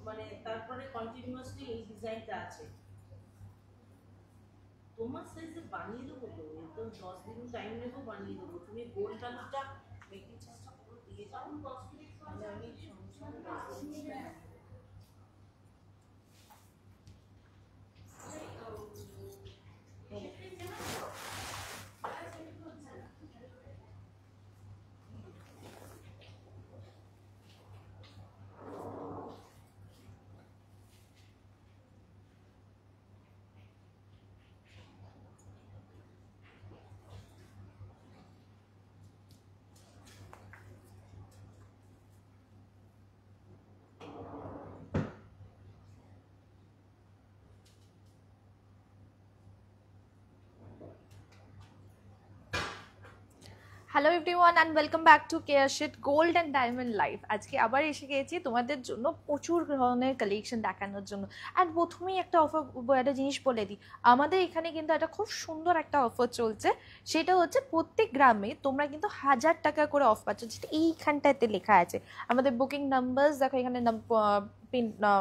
মানে তারপরে কন্টিনিউয়াসলি এই ডিজাইনটা আছে। তোমার সাইজে বানিয়ে দেবো তো, একদম 10 দিন টাইম নেবো, বানিয়ে দেবো। তুমি গোল কালারটা মেকিং চার্জটা পুরো দিয়ে যাও, তাহলে আমি সঙ্গে সঙ্গে hello everyone and welcome back to Caresheet gold and diamond life. আজকে আবার এসে গিয়েছি তোমাদের জন্য প্রচুর ধরনের কালেকশন দেখানোর জন্য। অ্যান্ড প্রথমেই একটা একটা জিনিস বলে দিই, আমাদের এখানে কিন্তু একটা খুব সুন্দর একটা অফার চলছে। সেটা হচ্ছে প্রত্যেক গ্রামে তোমরা কিন্তু 1000 টাকা করে অফ পাচ্ছ, যেটা এইখানটাতে লেখা আছে। আমাদের বুকিং নাম্বার দেখো এখানে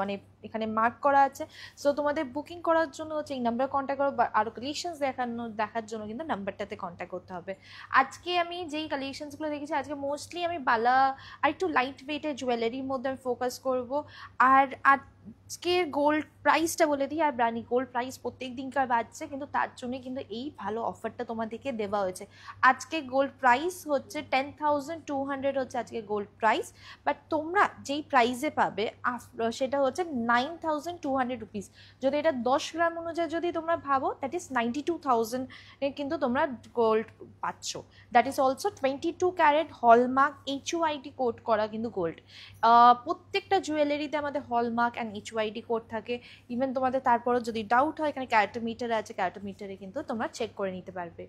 মানে এখানে মার্ক করা আছে। সো তোমাদের বুকিং করার জন্য হচ্ছে এই নাম্বারে কন্ট্যাক্ট করো, বা আরও কালেকশনস দেখার জন্য কিন্তু নাম্বারটাতে কন্ট্যাক্ট করতে হবে। আজকে আমি যেই কালেকশনসগুলো দেখেছি, আজকে মোস্টলি আমি বালা আর একটু লাইট ওয়েটের জুয়েলারির মধ্যে আমি ফোকাস করবো। আর আজকের গোল্ড প্রাইসটা বলে দিই, আর ব্রানি গোল্ড প্রাইস প্রত্যেক দিনকার বাড়ছে, কিন্তু তার জন্য কিন্তু এই ভালো অফারটা তোমাদেরকে দেওয়া হয়েছে। আজকে গোল্ড প্রাইস হচ্ছে 10,200 হচ্ছে আজকে গোল্ড প্রাইস। বাট তোমরা যেই প্রাইসে পাবে সেটা হচ্ছে 9,200 রুপিস। যদি এটা 10 গ্রাম অনুযায়ী যদি তোমরা ভাবো, দ্যাট ইজ 92,000 কিন্তু তোমরা গোল্ড পাচ্ছ। That is also 22 carat hallmark HUID code করা কিন্তু গোল্ড। প্রত্যেকটা জুয়েলারিতে আমাদের হলমার্ক অ্যান্ড HUID কোড থাকে। ইভেন তোমাদের তারপরও যদি ডাউট হয়, এখানে ক্যারেটোমিটার আছে, ক্যারেটোমিটারে কিন্তু তোমরা চেক করে নিতে পারবে।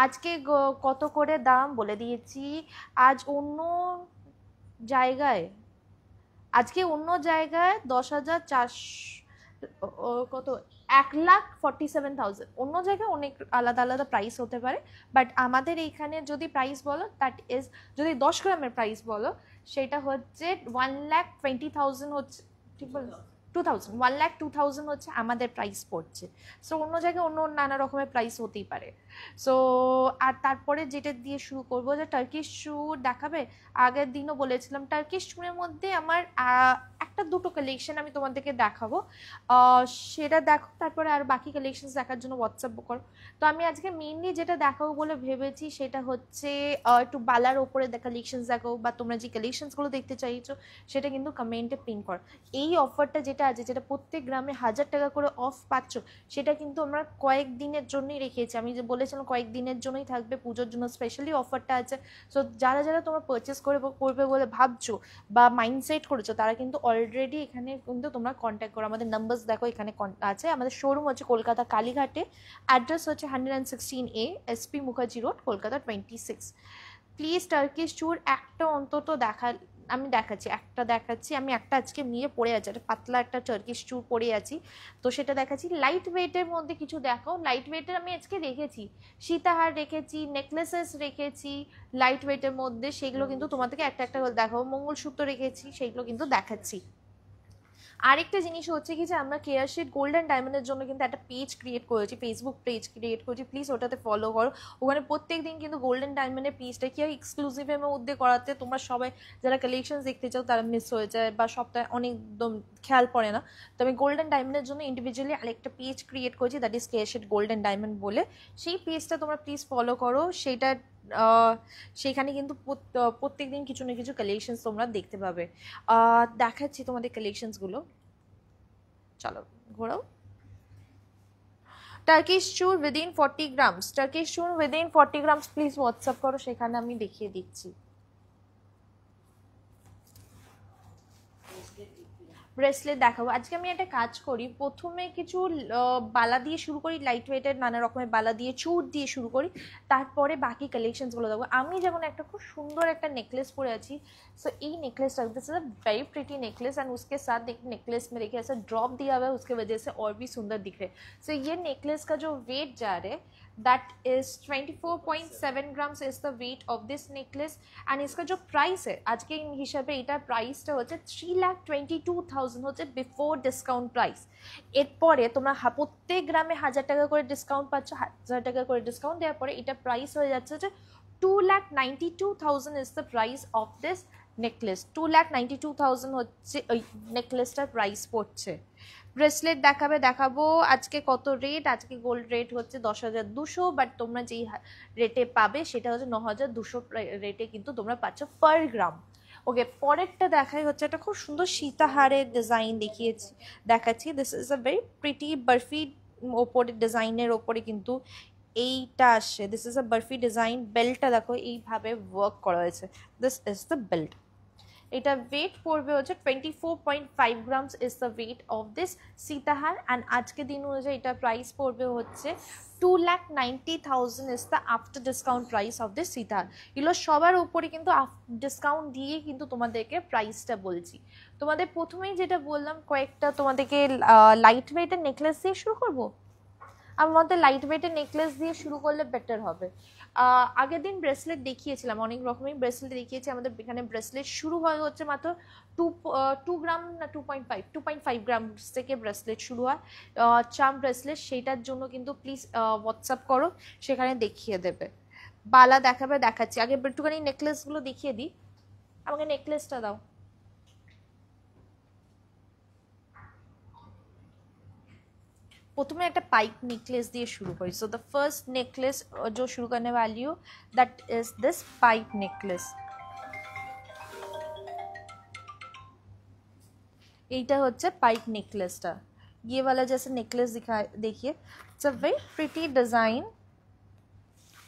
আজকে কত করে দাম বলে দিয়েছি। আজকে অন্য জায়গায় 10,400 কত 1,47,000, অন্য জায়গায় অনেক আলাদা আলাদা প্রাইস হতে পারে। বাট আমাদের এইখানে যদি প্রাইস বলো, দ্যাট ইজ যদি 10 গ্রামের প্রাইস বলো, সেটা হচ্ছে 1,20,000 হচ্ছে, ঠিক বল 1,02,000 হচ্ছে আমাদের প্রাইস পড়ছে। সো অন্য জায়গায় অন্য নানা রকমের প্রাইস হতেই পারে। সো আর তারপরে যেটা দিয়ে শুরু করবো, যে টার্কিশ শু দেখাবে। আগের দিনও বলেছিলাম টার্কিশ শুনের মধ্যে আমার একটা দুটো কালেকশন আমি তোমাদেরকে দেখাবো, সেটা দেখো। তারপরে আর বাকি কালেকশন দেখার জন্য হোয়াটসঅ্যাপ করো। তো আমি আজকে মেইনলি যেটা দেখাবো বলে ভেবেছি, সেটা হচ্ছে একটু বালার ওপরে কালেকশন দেখাবো, বা তোমরা যে কালেকশনসগুলো দেখতে চাইছো সেটা কিন্তু কমেন্টে পিন করো। এই অফারটা যেটা আছে, যেটা প্রত্যেক গ্রামে 1000 টাকা করে অফ পাচ্ছ, সেটা কিন্তু আমরা কয়েকদিনের জন্যই রেখেছি। আমি যে বলেছিলাম কয়েকদিনের জন্যই থাকবে, পুজোর জন্য স্পেশালি অফারটা আছে। সো যারা যারা তোমরা পারচেস করবে বলে ভাবছো বা মাইন্ডসেট করেছো, তারা কিন্তু অলরেডি এখানে কিন্তু তোমরা কন্ট্যাক্ট করো। আমাদের নাম্বারস দেখো এখানে আছে। আমাদের শোরুম হচ্ছে কলকাতা কালীঘাটে, অ্যাড্রেস হচ্ছে 116A SP Mukherjee road, Kolkata 26। Please Turkish চুর একটা অন্তত আমি দেখাচ্ছি। আমি একটা আজকে নিয়ে পড়ে আছি, একটা পাতলা একটা টার্কিশ চুর পরে আছি, তো সেটা দেখাচ্ছি। লাইট ওয়েটের মধ্যে কিছু দেখো। লাইট ওয়েটের আমি আজকে রেখেছি, সীতাহার রেখেছি, নেকলেসেস রেখেছি লাইট ওয়েটের মধ্যে, সেগুলো কিন্তু তোমাদেরকে একটা একটা করে দেখাবো। মঙ্গলসূত্র রেখেছি, সেগুলো কিন্তু দেখাচ্ছি। আরেকটা জিনিস হচ্ছে কি, যে আমরা কেয়ারশিট গোল্ড অ্যান্ড ডায়মন্ডের জন্য কিন্তু একটা পেজ ক্রিয়েট করেছি, ফেসবুক পেজ ক্রিয়েট করেছি। প্লিজ ওটাতে ফলো করো। ওখানে প্রত্যেক দিন কিন্তু গোল্ড অ্যান্ড ডায়মন্ডের পেজটা কি হয় এক্সক্লুসিভের মধ্যে করাতে, তোমরা সবাই যারা কালেকশন দেখতে চাও তারা মিস হয়ে যায়, বা সপ্তাহে অনেক খেয়াল পড়ে না। তো আমি গোল্ড অ্যান্ড ডায়মন্ডের জন্য ইন্ডিভিজুয়ালি আরেকটা পেজ ক্রিয়েট করেছি, that is Caresheet gold and diamond বলে। সেই পেজটা তোমরা প্লিজ ফলো করো। সেখানে কিন্তু প্রত্যেক দিন কিছু না কিছু কালেকশনস তোমরা দেখতে পাবে। দেখাচ্ছি তোমাদের কালেকশনসগুলো, চলো ঘোরাও। টার্কিশ চুর উইদিন 40 গ্রামস, টার্কিশ চুর উইদিন 40 গ্রামস প্লিজ হোয়াটসঅ্যাপ করো, সেখানে আমি দেখিয়ে দিচ্ছি। ব্রেসলেট দেখাবো। আজকে আমি একটা কাজ করি, প্রথমে কিছু বালা দিয়ে শুরু করি, লাইট ওয়েটের নানা রকমের বালা দিয়ে, চুর দিয়ে শুরু করি, তারপরে বাকি কালেকশনসগুলো দেখবো। আমি যেমন একটা খুব সুন্দর একটা नेकलेस परे आছি। सो ये necklace this is a very pretty necklace, and उसके साथ एक नेकलेस में देखिए ऐसा ड्रॉप दिया हुआ है, उसके वजह से और भी सुंदर दिख रहे हैं। सो ये नेकलेस का जो वेट जा रहा है that is 24.7 grams is the weight of this necklace and इसका जो प्राइस है आज के हिसाबे এটার প্রাইসটা হচ্ছে 3,22,000 হচ্ছে বিফোর ডিসকাউন্ট প্রাইস। এরপরে তোমরা প্রত্যেক গ্রামে 1000 টাকা করে ডিসকাউন্ট পাচ্ছ, 1000 টাকা করে ডিসকাউন্ট দেওয়ার পরে এটা প্রাইস হয়ে যাচ্ছে যে 2,92,000 is the price of this necklace। 2,92,000 হচ্ছে ওই নেকলেসটার প্রাইস পড়ছে। ব্রেসলেট দেখাবো আজকে কত রেট, আজকে গোল্ড রেট হচ্ছে 10,200, বাট তোমরা যেই রেটে পাবে সেটা হচ্ছে 9,200 রেটে কিন্তু তোমরা পাচ্ছ পার গ্রাম। ওকে, পরেরটা দেখাই হচ্ছে একটা খুব সুন্দর সীতাহারের ডিজাইন দেখাচ্ছি। This is a very pretty barfi ওপরে ডিজাইনের ওপরে কিন্তু এইটা আসে। This is a barfi design. বেল্টটা দেখো এইভাবে ওয়ার্ক করা হয়েছে। This is the belt. এটা ওয়েট পড়বে হচ্ছে 24.5 grams is the weight of this sitahar and আজকে দিন অনুযায়ী এটা প্রাইস পড়বে হচ্ছে 2,90,000 is the after discount price of this sitahar. এগুলো সবার উপরে কিন্তু ডিসকাউন্ট দিয়ে কিন্তু তোমাদেরকে প্রাইসটা বলছি। তোমাদের প্রথমেই যেটা বললাম কয়েকটা তোমাদেরকে লাইট ওয়েটের নেকলেস দিয়ে শুরু করবো। আমার মতে লাইট ওয়েটের নেকলেস দিয়ে শুরু করলে বেটার হবে। আগের দিন ব্রেসলেট দেখিয়েছিলাম, অনেক রকমের ব্রেসলেট দেখিয়েছি। আমাদের এখানে ব্রেসলেট শুরু হয় হচ্ছে মাত্র 2 গ্রাম না 2.5 গ্রাম থেকে ব্রেসলেট শুরু হয়। চাম ব্রেসলেট, সেইটার জন্য কিন্তু প্লিজ হোয়াটসঅ্যাপ করো, সেখানে দেখিয়ে দেবে। বালা দেখাচ্ছি। আগে একটুখানি নেকলেসগুলো দেখিয়ে দিই। আমাকে নেকলেসটা দাও। প্রথমে একটা পাইপ নেকলেস দিয়ে শুরু করি। সো দ্য ফার্স্ট নেকলেস जो शुरू करने वाली हूँ that is this pipe necklace. এইটা হচ্ছে পাইপ নেকলেসটা। ये वाला जैसे नेकलेस देखिए, it's a very pretty design.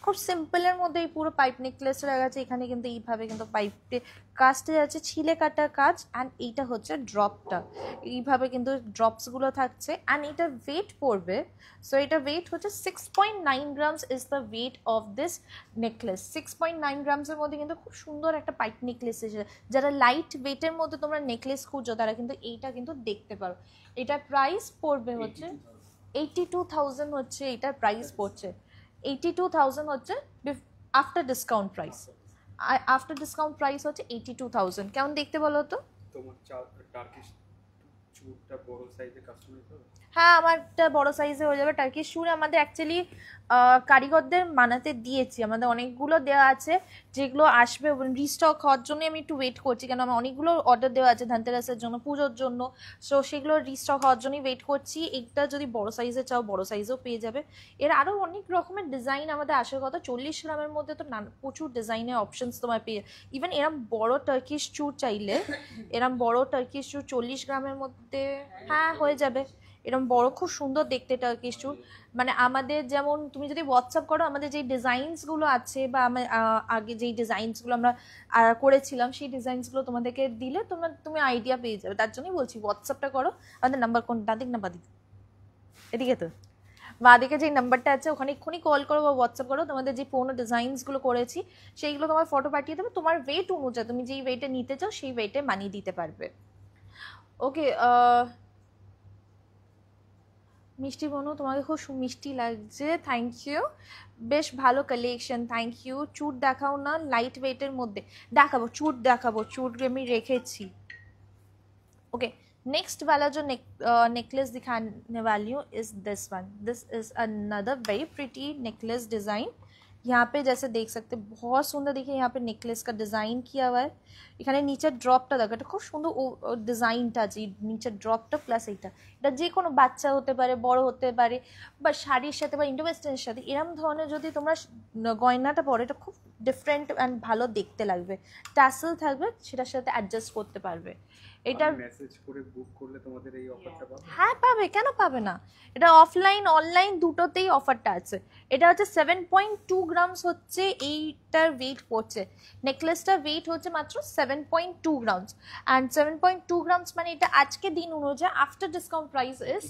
খুব সিম্পলের মধ্যে এই পুরো পাইপ নেকলেসটা লাগাচ্ছে। এখানে কিন্তু এইভাবে কিন্তু পাইপে কাজটা যাচ্ছে, ছিলে কাটা কাজ। অ্যান্ড এইটা হচ্ছে ড্রপটা, এইভাবে কিন্তু ড্রপসগুলো থাকছে। অ্যান্ড এটা ওয়েট পড়বে, সো এটা ওয়েট হচ্ছে 6.9 grams is the weight of this necklace. 6.9 গ্রামসের মধ্যে কিন্তু খুব সুন্দর একটা পাইপ নেকলেস এসেছে। যারা লাইট ওয়েটের মধ্যে তোমরা নেকলেস খুঁজো তারা কিন্তু এইটা কিন্তু দেখতে পারো। এটার প্রাইস পড়বে হচ্ছে 82,000 হচ্ছে এটার প্রাইস পড়ছে। 82,000 হচ্ছে after discount price. After discount price হচ্ছে 82,000। কেমন দেখতে বলো তো? তোমার টার্কিশ চুড়টা বড় সাইজে কাস্টমাইজ হবে? হ্যাঁ, আমারটা বড় সাইজে হয়ে যাবে। টার্কিশ চুড় আমাদের অ্যাকচুয়ালি কারিগরদের বানাতে দিয়েছি। আমাদের অনেকগুলো দেওয়া আছে যেগুলো আসবে রিস্টক হওয়ার জন্য। আমি একটু ওয়েট করছি, কেন আমার অনেকগুলো অর্ডার দেওয়া আছে ধনতেরাসের জন্য, পুজোর জন্য। সো সেগুলো রিস্টক হওয়ার জন্যই ওয়েট করছি। এইটা যদি বড় সাইজে চাও বড় সাইজেও পেয়ে যাবে। এর আরও অনেক রকমের ডিজাইন আমাদের আসার কথা। 40 গ্রামের মধ্যে তো প্রচুর ডিজাইনের অপশনস তোমার পেয়ে। ইভেন এরম বড় টার্কিশ চুড় চাইলে, এরম বড় টার্কিশ চুড় 40 গ্রামের মধ্যে হ্যাঁ হয়ে যাবে। এরকম বড় খুব সুন্দর দেখতে টার্কিশ চুড়। মানে আমাদের যেমন তুমি যদি হোয়াটসঅ্যাপ করো, আমাদের যেই ডিজাইনসগুলো আছে বা আগে যেই ডিজাইনসগুলো আমরা করেছিলাম সেই ডিজাইনসগুলো তোমাদেরকে দিলে তুমি আইডিয়া পেয়ে যাবে। তার জন্যই বলছি হোয়াটসঅ্যাপটা করো। আমাদের নাম্বার কোন ডাদিক না বাদিক এদিকে তো বাদিকে যেই নাম্বারটা আছে ওখানে এক্ষুনি কল করো বা হোয়াটসঅ্যাপ করো। তোমাদের যে পুরোনো ডিজাইনসগুলো করেছি সেইগুলো তোমার ফটো পাঠিয়ে দেবে। তোমার ওয়েট অনুযায়ী তুমি যেই ওয়েটে নিতে চাও সেই ওয়েটে মানিয়ে দিতে পারবে। ওকে, মিষ্টি বনু তোমাকে খুব মিষ্টি লাগছে, থ্যাংক ইউ। বেশ ভালো কালেকশন, থ্যাংক ইউ। চুট দেখাও না লাইট ওয়েটের মধ্যে। দেখাবো চুট দেখাবো, চুট আমি রেখেছি। ओके, नेक्स्ट वाला जो नेकलेस दिखाने वाली हूँ is this one. This is another very pretty necklace design. यहाँ पे जैसे देख सकते बहुत सुंदर, देखिए यहाँ पे नेकलेस का डिज़ाइन किया हुआ है। এখানে নিচের ড্রপটা দেখো, এটা খুব সুন্দর ডিজাইনটা আছে। নিচের ড্রপটা প্লাস এইটা, এটা যে কোনো বাচ্চা হতে পারে, বড় হতে পারে, বা শাড়ির সাথে বা ইন্ডো ওয়েস্টার্নের সাথে এরম ধরনের যদি তোমরা গয়নাটা পরো, এটা খুব ডিফারেন্ট অ্যান্ড ভালো দেখতে লাগবে। টাসেল থাকবে, সেটার সাথে অ্যাডজাস্ট করতে পারবে। এটা মেসেজ করে বুক করলে তোমাদের এই অফারটা পাবে? হ্যাঁ পাবে, কেন পাবে না। এটা অফলাইন অনলাইন দুটোতেই অফারটা আছে। এটা হচ্ছে 7.2 গ্রামস হচ্ছে এইটার ওয়েট পড়ছে। নেকলেসটার ওয়েট হচ্ছে মাত্র 7.2 ग्राम्स एंड 7.2 ग्राम्स माने এটা আজকে দিন অনুযায়ী after discount price is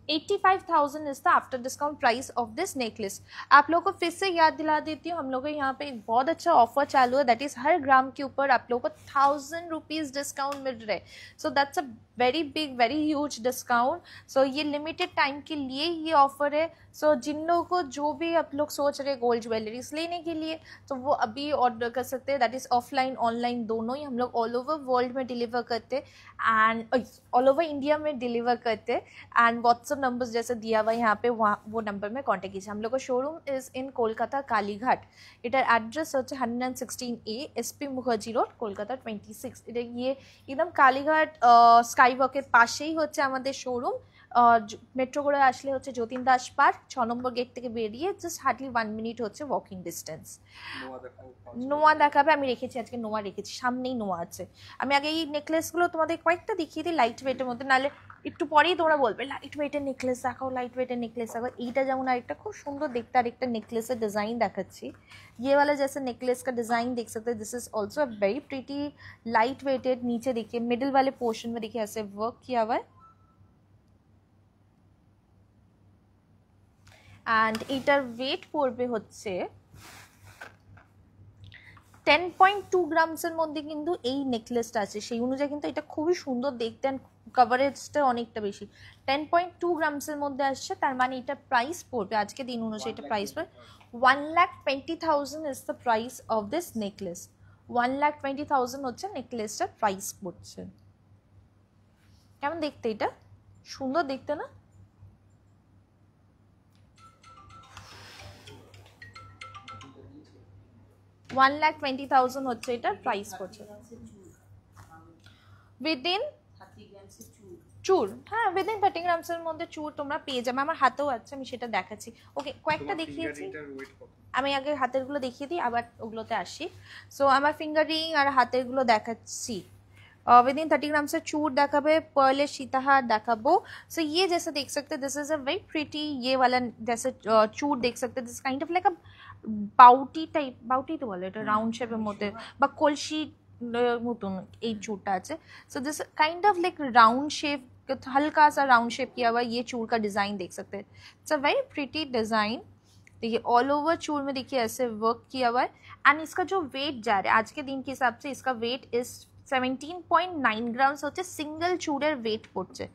85,000 is the after discount price of this necklace. आप लोगों को फिर से याद दिला देती हूँ, हम लोग को यहाँ पे एक बहुत अच्छा ऑफर चालू है। दैट इज हर ग्राम के ऊपर आप लोगों को 1,000 रुपीज़ डिस्काउंट मिल रहा है। So that's a very big very huge discount. So ये लिमिटेड टाइम के लिए ये ऑफर है. सो जिन लोगों को जो भी आप लोग सोच रहे गोल्ड ज्वेलरीज लेने के लिए तो वो अभी ऑर्डर कर सकते हैं. दैट इज़ ऑफलाइन ऑनलाइन दोनों ही. हम लोग ऑल ओवर वर्ल्ड में डिलीवर करते हैं एंड ऑल ओवर इंडिया में डिलीवर करते हैं. एंड व्हाट्सअप नंबर्स जैसे दिया हुआ है यहाँ पे वहाँ वो नंबर में कॉन्टेक्ट कीजिए. हम लोग का showroom is in Kolkata Kalighat. এটার অ্যাড্রেস হচ্ছে 116A SP Mukherjee road Kolkata 26. এটা ये एकदम কালীঘাট স্কাই ওয়াকের পাশেই হচ্ছে আমাদের শোরুম. মেট্রো করে আসলে হচ্ছে যতীন দাস পার্ক 6 নম্বর গেট থেকে বেরিয়ে জাস্ট হার্ডলি 1 মিনিট হচ্ছে ওয়াকিং ডিস্টেন্স. নোয়া দেখাবে, আমি রেখেছি আজকে নোয়া রেখেছি, সামনেই নোয়া আছে. আমি আগে এই নেকলেসগুলো তোমাদের কয়েকটা দেখিয়ে দিই লাইট ওয়েটের মধ্যে, নাহলে একটু পরেই তোমরা বলবে লাইট ওয়েটের নেকলেস দেখাও, লাইট ওয়েটের নেকলেস দেখাও. এইটা যেমন আরেকটা খুব সুন্দর দেখতে আরেকটা নেকলেসের ডিজাइन দেখাচ্ছি. ये वाला जैसे नेकलेस का डिज़ाइन देख सकते हैं. This is also a very pretty light weighted. नीचे देखिए मिडिल वाले पोर्शन में देखिए ऐसे वर्क किया हुआ है. एंड एटार वेट पड़বে হচ্ছে 10.2 গ্রামসের মধ্যে কিন্তু এই নেকলেসটা আছে. সেই অনুযায়ী কিন্তু এটা খুবই সুন্দর দেখতে অ্যান্ড কভারেজটা অনেকটা বেশি. 10.2 গ্রামসের মধ্যে আসছে, তার মানে এটা প্রাইস পড়বে আজকে দিন অনুযায়ী এটা প্রাইস পড়বে 1,20,000 is the price of this necklace. 1,20,000 হচ্ছে নেকলেসটার প্রাইস পড়ছে. কেমন দেখতে? এটা সুন্দর দেখতে না? $1,20,000 হচ্ছে এটার প্রাইস পড়ছে উইদিন চুর. হ্যাঁ উইদিন 30 গ্রামসের মধ্যে চুর তোমরা পেয়ে যাবে. আমার হাতেও আছে, আমি সেটা দেখাচ্ছি. ওকে কয়েকটা দেখিয়েছি, আমি আগে হাতেরগুলো দেখিয়ে দিই আবার ওগুলোতে আসি. সো আমার ফিঙ্গার রিং আর হাতেরগুলো দেখাচ্ছি. विदिन 30 ग्राम से चूर देखाबे, पर्ले सीताहार देखाबो. सो ये जैसे देख सकते हैं this is a very pretty. ये वाला जैसे चूर देख सकते हैं this kind of like a bauti type. बाउटी तो বলে এটা রাউন্ড শেপের মধ্যে বা কলসি মতন এই চূড়টা আছে. So this kind of like round shape, हल्का सा राउंड शेप किया हुआ ये चूड़ का डिज़ाइन देख सकते हैं. It's a very pretty design. देखिए ऑल ओवर चूड़ में देखिए ऐसे वर्क किया हुआ है. एंड इसका जो वेट जा रहा है आज के दिन के हिसाब से इसका वेट इज 17.9 গ্রামস হচ্ছে সিঙ্গেল চূড়ের ওয়েট পড়ছে.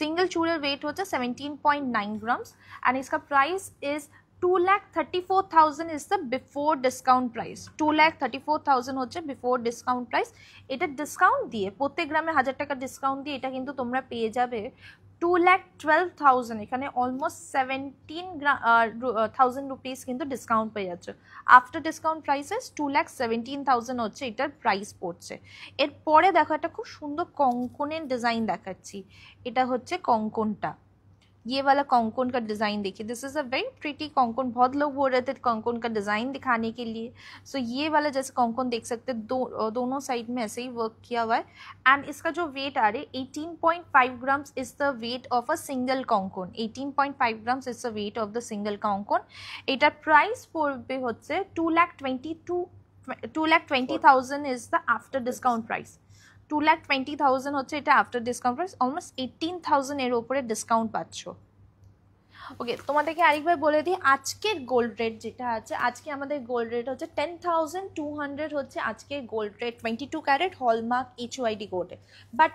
সিঙ্গেল চূড়ের ওয়েট হচ্ছে 17.9 গ্রামস. অ্যান্ড इसका price is 2,34,000 is the before discount price. 2,34,000 হচ্ছে বিফোর ডিসকাউন্ট প্রাইস. এটা ডিসকাউন্ট দিয়ে প্রত্যেক গ্রামে 1,000 টাকা ডিসকাউন্ট দিয়ে এটা কিন্তু তোমরা পেয়ে যাবে 2,12,000. এখানে অলমোস্ট 17,000 রুপিস কিন্তু ডিসকাউন্ট পেয়ে যাচ্ছে. আফটার ডিসকাউন্ট প্রাইসেস 2,17,000 হচ্ছে এটার প্রাইস পড়ছে. এরপরে দেখো একটা খুব সুন্দর কঙ্কনের ডিজাইন দেখাচ্ছি. এটা হচ্ছে কঙ্কনটা. ये वाला कॉन्कोन का डिज़ाइन देखिए. This is a very pretty kankan. बहुत लोग बोल रहे थे कॉन्कोन का डिज़ाइन दिखाने के लिए. सो ये वाला जैसे कॉन्कोन देख सकते हैं दोनों साइड में ऐसे ही वर्क किया हुआ है. एंड इसका जो वेट आ रहा है 18.5 grams is the weight of a single kankan. 18.5 grams is the weight of the single kankan. एटार प्राइस पड़বে হচ্ছে 2,20,000 is the after discount price. 2,20,000 হচ্ছে এটা আফটার ডিসকাউন্ট প্রাইস. অলমোস্ট 18,000 এর উপরে ডিসকাউন্ট পাচ্ছ. ওকে তোমাদেরকে আরেকবার বলে দিই আজকের গোল্ড রেট যেটা আছে. আজকে আমাদের গোল্ড রেট হচ্ছে 10,200 হচ্ছে আজকে gold rate 22 carat hallmark HUID গোল্ডে. বাট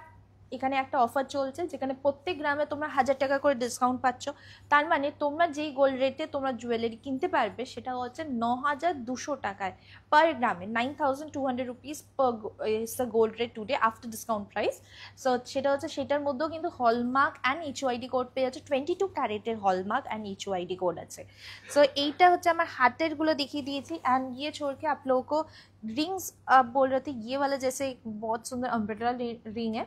এখানে একটা অফার চলছে যেখানে প্রত্যেক গ্রামে তোমরা 1,000 টাকা করে ডিসকাউন্ট পাচ্ছ. তার মানে তোমরা যেই গোল্ড রেটে তোমরা জুয়েলারি কিনতে পারবে সেটা হচ্ছে 9,200 টাকায় পার গ্রামে. 9,200 rupees per is the gold rate today after discount price. So সেটা হচ্ছে সেটার মধ্যেও কিন্তু হলমার্ক অ্যান্ড HUID কোড পেয়ে যাচ্ছে. 22 ক্যারেটের হলমার্ক অ্যান্ড HUID কোড আছে. সো এইটা হচ্ছে আমার হাতেরগুলো দেখিয়ে দিয়েছি. एंड ये छोड़ के आप लोगों को रिंग्स बोल रहे थे ये वाला जैसे बहुत सुंदर अम्ब्रेला रिंग है.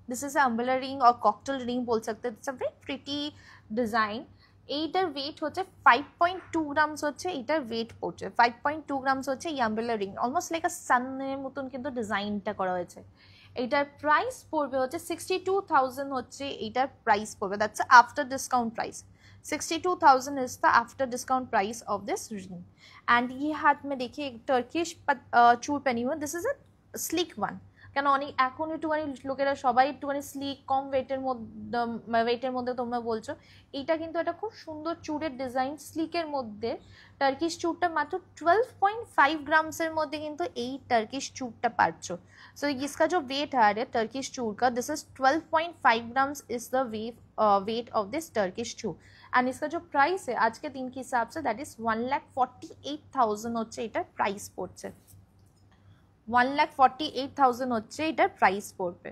दिस इज अम्ब्रेला रिंग और कॉकटेल रिंग बोल सकते हैं. It's a very pretty design. এইটার ওয়েট হচ্ছে 5.2 গ্রামস হচ্ছে এটার ওয়েট পড়ছে. 5.2 গ্রামস হচ্ছে এই আম্ব্রেলা রিং. অলমোস্ট লাইক আ সানের মতন কিন্তু ডিজাইনটা করা হয়েছে. এইটার প্রাইস পড়বে হচ্ছে 62,000 হচ্ছে এইটার প্রাইস পড়বে. That's after discount price. 62,000 is the after discount price of this ring. And ये हाथ में देखिए एक टर्किश चूड़ पहनी हुई. This is a slick one. কেন অনেক এখন একটুখানি লোকেরা সবাই একটুখানি স্লিক কম ওয়েটের মধ্যে তোমরা বলছো। এইটা কিন্তু একটা খুব সুন্দর চুড়ের ডিজাইন স্লিকের মধ্যে। টার্কিশ চুড়টা মাত্র 12.5 গ্রামসের মধ্যে কিন্তু এই টার্কিশ চুড়টা পাচ্ছ। सो इसका जो वेट आ रहा है टर्किश चूर का, this is 12.5 grams is the weight of this Turkish चूर। एंड इसका जो प्राइस है आज के दिन के हिसाब से दैट इज 1,48,000 হচ্ছে এটার প্রাইস পড়ছে। 1,48,000 হচ্ছে এটার প্রাইস পড়বে।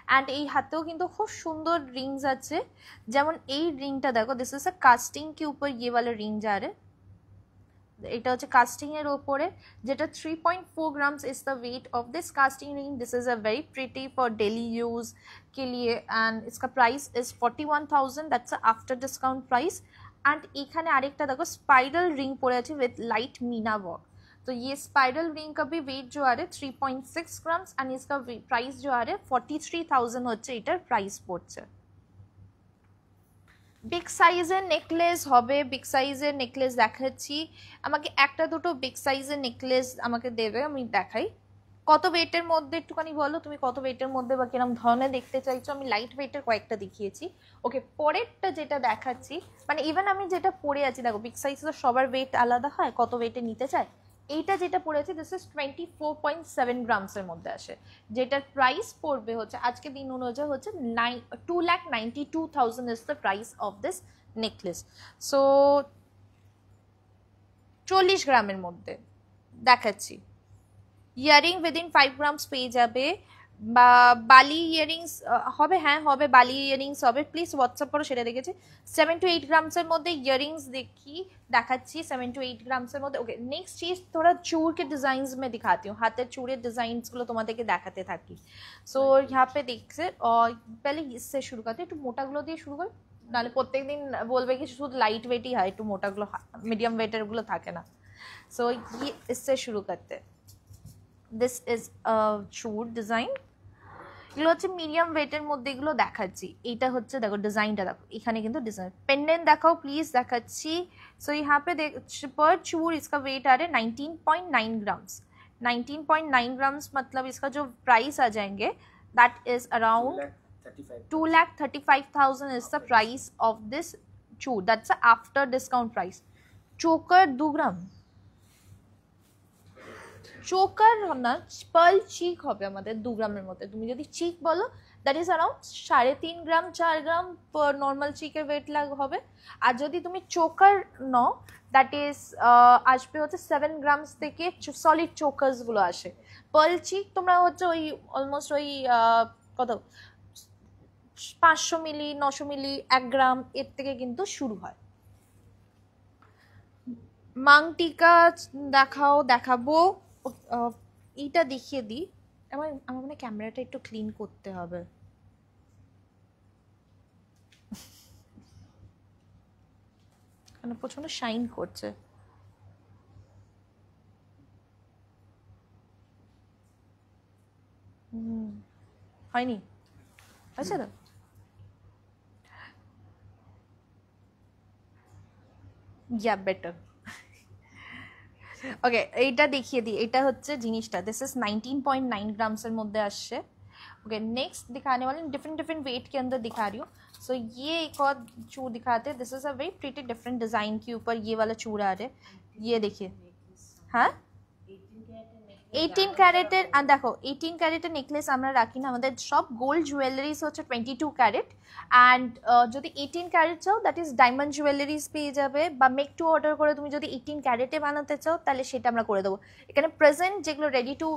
অ্যান্ড এই হাতেও কিন্তু খুব সুন্দর রিংস আছে, যেমন এই রিংটা দেখো, দিস ইজ আ কাস্টিং के ऊपर ये वाला रिंग जा रहा है। এটা হচ্ছে কাস্টিং এর উপরে, যেটা 3.4 grams is the weight of this casting ring. This is a very pretty for daily use के लिए एंड इसका price is 41,000, that's after discount price. And এখানে আরেকটা দেখো স্পাইরাল রিং পড়ে আছে উইথ লাইট मीना वर्क। तो ये स्पाइरल रिंग का भी वेट जो आ रहा है 3.6 ग्राम्स एंड इसका प्राइस जो आ रहा है 43,000 হচ্ছে এটার প্রাইস পড়ছে। বিগ সাইজের নেকলেস হবে, বিগ সাইজের নেকলেস দেখাচ্ছি। আমাকে একটা দুটো বিগ সাইজের নেকলেস আমাকে দেবে, আমি দেখাই। কত ওয়েটের মধ্যে একটুখানি বলো তুমি, কত ওয়েটের মধ্যে বা কিরকম ধরনের দেখতে চাইছো? আমি লাইট ওয়েটের কয়েকটা দেখিয়েছি। ওকে, পরেরটা যেটা দেখাচ্ছি, মানে ইভেন আমি যেটা পরে আছি দেখো, বিগ সাইজ তো সবার ওয়েট আলাদা হয়, কত ওয়েটে নিতে চায়। এইটা যেটা পড়েছে দিস ইজ 24.7 গ্রামসের মধ্যে আসে, যেটার প্রাইস পড়বে হচ্ছে আজকে দিন অনুযায়ী হচ্ছে 2,92,000 is the price of this necklace. So 40 গ্রামের মধ্যে দেখাচ্ছি। ইয়ারিং উইদিন 5 গ্রামস পেয়ে যাবে, বা বালি ইয়ারিংস হবে, হ্যাঁ হবে, বালি ইয়ারিংস হবে। প্লিজ হোয়াটসঅ্যাপ করো, সেটা দেখেছি। 7 to 8 ग्राम्स मध्य इयरिंग्स देखाচ্ছি 7 to 8 ग्राम्स मध्य। ओके, नेक्स्ट चीज थोड़ा चूर के डिजाइन्स में दिखाती हूँ, हाथेर चूड़ेर डिजाइन्स गुलो তোমাদেরকে দেখাতে থাকি। সো यहाँ पे देखছে, और पहले इससे शुरू करते, একটু মোটাগুলো দিয়ে শুরু করি, নাহলে প্রত্যেকদিন বলবে কি শুধু লাইট ওয়েটই হয়, একটু মোটাগুলো মিডিয়াম ওয়েটের গুলো থাকে না। সো ये इससे शुरू करते, दिस इज अ चूड़ डिजाइन। এগুলো হচ্ছে মিডিয়াম ওয়েটের মধ্যে, এগুলো দেখাচ্ছি। এইটা হচ্ছে দেখো ডিজাইনটা দেখো, এখানে কিন্তু ডিজাইন পেন্ডেন্ট দেখাও প্লিজ, দেখাচ্ছি। সো यहाँ पे पर चूर इसका वेट आ रहा है 19.9 ग्राम्स। 19.9 ग्राम्स मतलब इसका जो प्राइस आ जाएंगे that is around 2,35,000 is the price of this चूर, दैट्स आफ्टर डिस्काउंट प्राइस। चोकर 2 ग्राम, চোকার না পার্ল চিক হবে আমাদের 2 গ্রামের মধ্যে। তুমি যদি চিক বলো that is around 3.5 gram 4 gram normal চিকের ওয়েট হবে। আর যদি তুমি চোকার নাও দ্যাট ইজ আসবে হচ্ছে 7 গ্রামস থেকে সলিড চোকার্স গুলো আসে। পার্ল চিক তোমরা হচ্ছে ওই অলমোস্ট ওই কত 500 মিলি 900 মিলি 1 গ্রাম এর থেকে কিন্তু শুরু হয়। মাংটিকা দেখাবো, এইটা দেখিয়ে দিই। আমার মানে ক্যামেরাটা একটু ক্লিন করতে হবে। কারণ প্রচন্ড শাইন করছে। হয়নি, হয়েছে তো? ইয়া বেটার। ওকে, এইটা দেখিয়ে দিই। এটা হচ্ছে জিনিসটা, दिस इज 19.9 ग्राम्स এর মধ্যে আসছে। ओके, नेक्स्ट दिखाने वाले डिफरेंट वेट के अंदर दिखा रही हूँ। सो ये एक और चूड़ दिखाते हैं, this is a very pretty different design के ऊपर ये वाला चूड़ आ रहा है, ये देखिए। हाँ 18 ক্যারেটের, আর দেখো 18 ক্যারেটের নেকলেস আমরা রাখি না, আমাদের সব গোল্ড জুয়েলারিজ হচ্ছে 22 ক্যারেট। অ্যান্ড যদি 18 ক্যারেট চাও দ্যাট ইজ ডায়মন্ড জুয়েলারিজ পেয়ে যাবে, বা মেক টু অর্ডার করে তুমি যদি 18 ক্যারেটে বানাতে চাও তাহলে সেটা আমরা করে দেবো। এখানে প্রেজেন্ট যেগুলো রেডি টু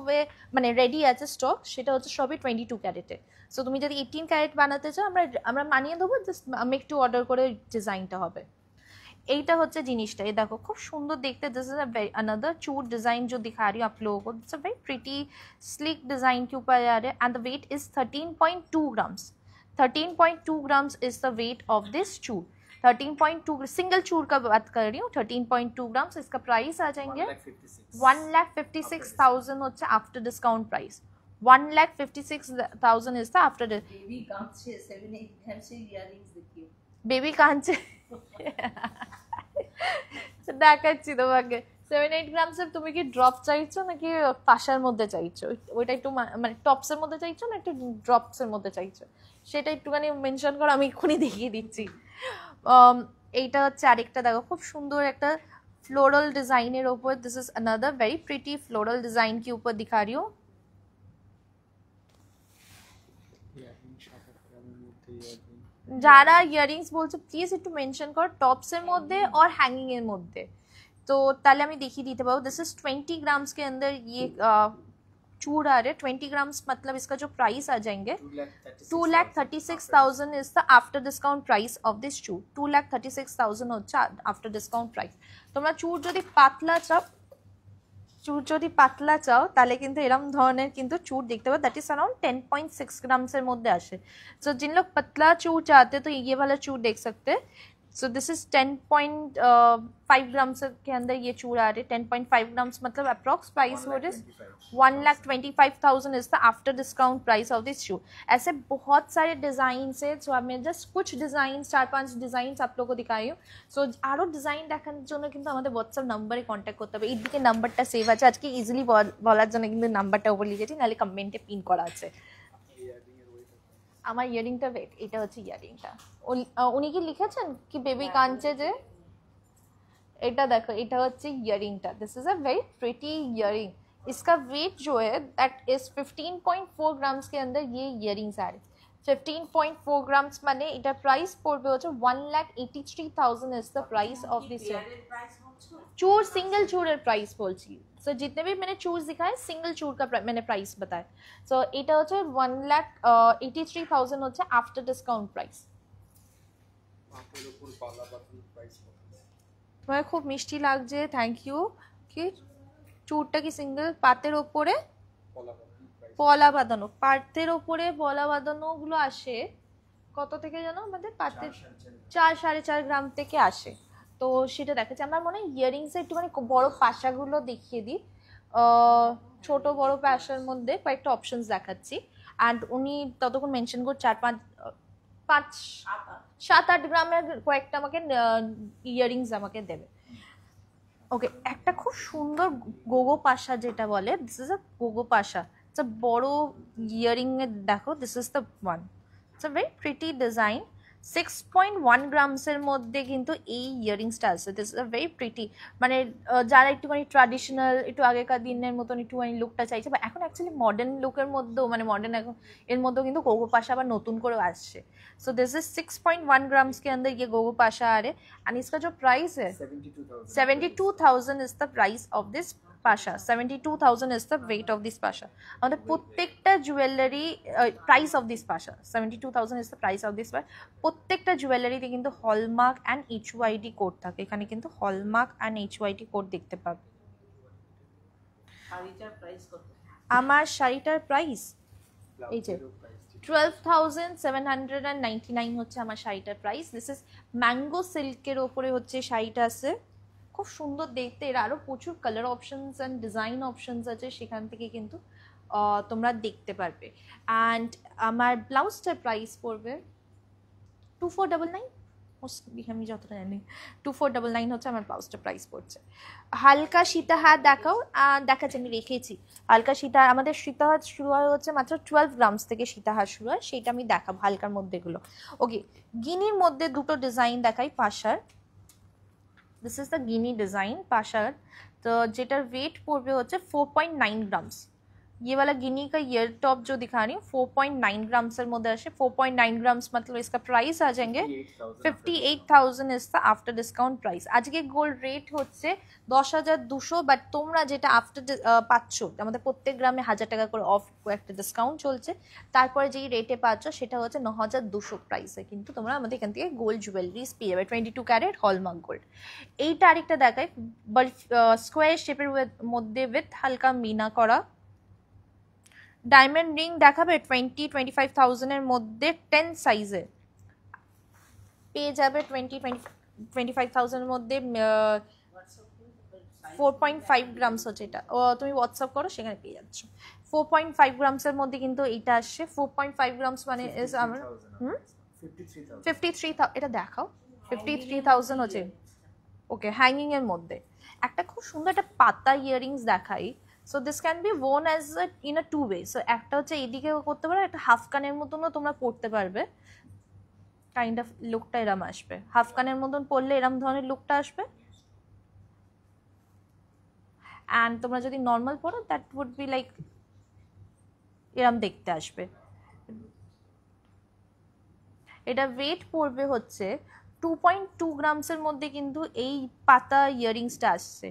মানে রেডি আছে স্টক, সেটা হচ্ছে সবই 22 ক্যারেটে। সো তুমি যদি 18 ক্যারেট বানাতে চাও আমরা মানিয়ে দেবো, জাস্ট মেক টু অর্ডার করে ডিজাইনটা হবে। এইটা হচ্ছে জিনিসটা, এই দেখো খুব সুন্দর দেখতে। This is another chur design जो दिखा रही हूँ आप लोगों को, it's a very pretty slick design के ऊपर आ रहा है। And the weight is 13.2 grams. 13.2 grams is the weight of this chur. 13.2 single चूड़ का बात कर रही हूँ। 13.2 ग्राम्स इसका प्राइस आ जाएंगे 1,56,000 হচ্ছে after discount price. 1,56,000 is the after. Baby कांचे 7-8 ग्राम से इयरिंग्स देखिए, बेबी कांचे দেখাচ্ছি তোমাকে। 7-8 গ্রামসের তুমি কি ড্রপ চাইছো নাকি পাশার মধ্যে চাইছো? ওইটা একটু মানে টপসের মধ্যে চাইছো না একটু ড্রপসের মধ্যে চাইছো, সেটা একটুখানি মেনশন করো, আমি এক্ষুনি দেখিয়ে দিচ্ছি। এইটা হচ্ছে আরেকটা, দেখো খুব সুন্দর একটা फ्लोरल डिजाइनर ऊपर, this is another very pretty floral design के ऊपर दिखा रही हूँ। যারা ইয়ারিংস বলছো প্লিজ একটু মেনশন করো টপস এর মধ্যে और हैंगिंग এর মধ্যে, तो তাহলে আমি দেখিয়ে দিতে পারবো। दिस इज 20 ग्राम्स के अंदर ये चूड़ आ रहे। 20 ग्राम्स मतलब इसका जो प्राइस आ जाएंगे 2,36,000 is the after discount price of this chur. 2,36,000 হচ্ছে आफ्टर डिस्काउंट प्राइस। তোমরা চূড় যদি পাতলা চাও তাহলে কিন্তু এরকম ধরনের কিন্তু চূড় দেখতে পাবে, दैट इज अराउंड 10.6 ग्राम्स এর মধ্যে আসে। सो जिन लोग पतला चूड़ चाहते तो ये वाला चूड़ देख सकते हैं। सो दिस इज 10.5 ग्राम्स के अंदर ये चूड़ आ रहे। 10.5 ग्राम्स मतलब अप्रॉक्स प्राइस वो is 1,25,000 is the after discount price of this शू। ऐसे बहुत सारे डिजाइन है, जो मैं जस्ट कुछ डिजाइन 4-5 डिजाइन आप लोगों को दिखाई हूँ। सो आरो डिजाइन দেখানোর জন্য কিন্তু আমাদের হোয়াটসঅ্যাপ নম্বরে কন্ট্যাক্ট করতে হবে। এইদিকে নাম্বারটা সেভ আছে, আজকে ইজিলি বলার জন্য কিন্তু নাম্বারটা উপরে লিখেছি, নাহলে কমেন্টে পিন করা আছে। আমার ইয়ারিংটা ওয়েট, এটা হচ্ছে ইয়ারিংটা। উনি কি লিখেছেন কি বেবি কাঞ্চে যে এটা দেখো, এটা হচ্ছে ইয়ারিংটা। This is a very pretty earring. इसका वेट जो है दैट इज 15.4 ग्राम्स के अंदर ये इयरिंग्स आ रहे। 15.4 ग्राम्स माने इटा प्राइस पड़বে হচ্ছে 1,83,000 is the price of this chur. Single चूड़ের प्राइस বলছি। सो जितने भी मैंने चूड़ दिखाए सिंगल चूड़ का मैंने प्राइस बताया। सो এটা হচ্ছে 1,83,000 হচ্ছে आफ्टर डिस्काउंट प्राइस। তোমার খুব মিষ্টি লাগছে, থ্যাংক ইউ। কি চূড়টা কি সিঙ্গেল পাতের ওপরে পলা বাঁধানো? পাতের ওপরে পলা বাঁধানো গুলো আসে কত থেকে জানো? আমাদের পাতের 4-4.5 গ্রাম থেকে আসে। তো সেটা দেখাচ্ছি। আমার মনে হয় ইয়ারিংস একটু মানে বড় পাশাগুলো দেখিয়ে দিই। ছোট বড় পাশার মধ্যে কয়েকটা অপশনস দেখাচ্ছি, অ্যান্ড উনি ততক্ষণ মেনশন করে 7-8 গ্রামের কয়েকটা আমাকে ইয়ারিংস আমাকে দেবে। ওকে, একটা খুব সুন্দর গোগো পাশা যেটা বলে, this is a gogo pasha. It's a বড় ইয়ারিং এর দেখো, this is the one. It's a very pretty design. 6.1 গ্রামসের মধ্যে কিন্তু এই ইয়ারিংসটা আছে। This is a very pretty, মানে যারা একটুখানি ট্র্যাডিশনাল একটু আগেকার দিনের মতন একটুখানি লুকটা চাইছে, বা এখন অ্যাকচুয়ালি মডার্ন লুকের মধ্যেও মানে মডার্ন এখন এর মধ্যেও কিন্তু গোগো পাশা আবার নতুন করে আসছে। सो दिस इज 6.1 ग्राम्स के अंदर ये गोगो पाशा आ रहे, एंड इसका जो प्राइस है 72,000 is the price of this Pasha. 72,000 is the weight of this Pasha. আমাদের প্রত্যেকটা jewellery price of this Pasha 72,000 is the price of this. প্রত্যেকটা জুয়েলারিতে কিন্তু হলমার্ক অ্যান্ড এইচওয়াইডি কোড থাকে। এখানে কিন্তু হলমার্ক অ্যান্ড এইচওয়াইডি কোড দেখতে পাবে। আমার শাড়িটার প্রাইস এই যে 12,799 হচ্ছে আমার শাড়িটার প্রাইস। দিস ইজ ম্যাঙ্গো সিল্কের ওপরে হচ্ছে শাড়িটা আছে, খুব সুন্দর দেখতে। এর আরও প্রচুর colour options and design options আছে, সেখান থেকে কিন্তু তোমরা দেখতে পারবে। অ্যান্ড আমার ব্লাউজটার প্রাইস পড়বে 2499, আমি যতটা জানি 2499 হচ্ছে আমার ব্লাউজটার প্রাইস পড়ছে। হালকা সীতাহার দেখাও, দেখাচ্ছি আমি রেখেছি। হালকা সীতাহার, আমাদের সীতাহার শুরু হয় হচ্ছে মাত্র 12 গ্রামস থেকে সীতাহার শুরু হয়, সেটা আমি দেখাবো হালকার মধ্যে এগুলো। ওকে, গিনির মধ্যে দুটো ডিজাইন দেখাই পাশার। This is the Guinea design Pasha. तो जेटार वेट पड़े होच्छे 4.9 ग्राम्स। ये वाला गिनी का ईयर टॉप जो दिखा रही हूँ 4.9 ग्राम्स मध्य आसे। 4.9 ग्राम्स मतलब इसका प्राइस आ जाएंगे 58,000 is the after discount price. आज के गोल्ड रेट होच्छे 10,200, बाट तोमरा जेटा आफ्टर पाচ্ছো আমাদের প্রত্যেক গ্রামে 1000 টাকা করে অফ একটা ডিসকাউন্ট চলছে, তারপরে যেই রেটে পাচ্ছো সেটা হচ্ছে 9,200 প্রাইসে কিন্তু তোমরা আমাদের এখান থেকে গোল্ড জুয়েলারিজ পেয়ে যাবে 22 ক্যারেট হলমার্ক গোল্ড। এইটা আরেকটা দেখাই, স্কোয়ার শেপের মধ্যে উইথ হালকা মিনা করা। ডায়মন্ড রিং দেখাবে 20-25,000 এর মধ্যে 10 সাইজে পেয়ে যাবে। 20-25,000 এর মধ্যে 4.5 গ্রামস হচ্ছে এটা। তুমি হোয়াটসঅ্যাপ করো, সেখানে পেয়ে যাচ্ছ। 4.5 গ্রামসের মধ্যে কিন্তু এইটা আসছে। 4.5 গ্রামস মানে ইজ আমার 53,000। এটা দেখাও 53,000 হচ্ছে। ওকে, হ্যাঙ্গিং এর মধ্যে একটা খুব সুন্দর একটা পাতা ইয়ারিংস দেখাই। So this can be worn as in a two way. So একটা হচ্ছে এইদিকে করতে পারো, একটা হাফ কানের মতনও তোমরা পরতে পারবে, কাইন্ড অফ লুকটা এরম আসবে, হাফ কানের মতন পরলে এরম ধরনের লুকটা আসবে। অ্যান্ড তোমরা যদি নর্মাল পরো দ্যাট উড বি লাইক এরম দেখতে আসবে। এটা ওয়েট পড়বে হচ্ছে 2.2 গ্রামসের মধ্যে কিন্তু এই পাতা ইয়ারিংসটা আসছে।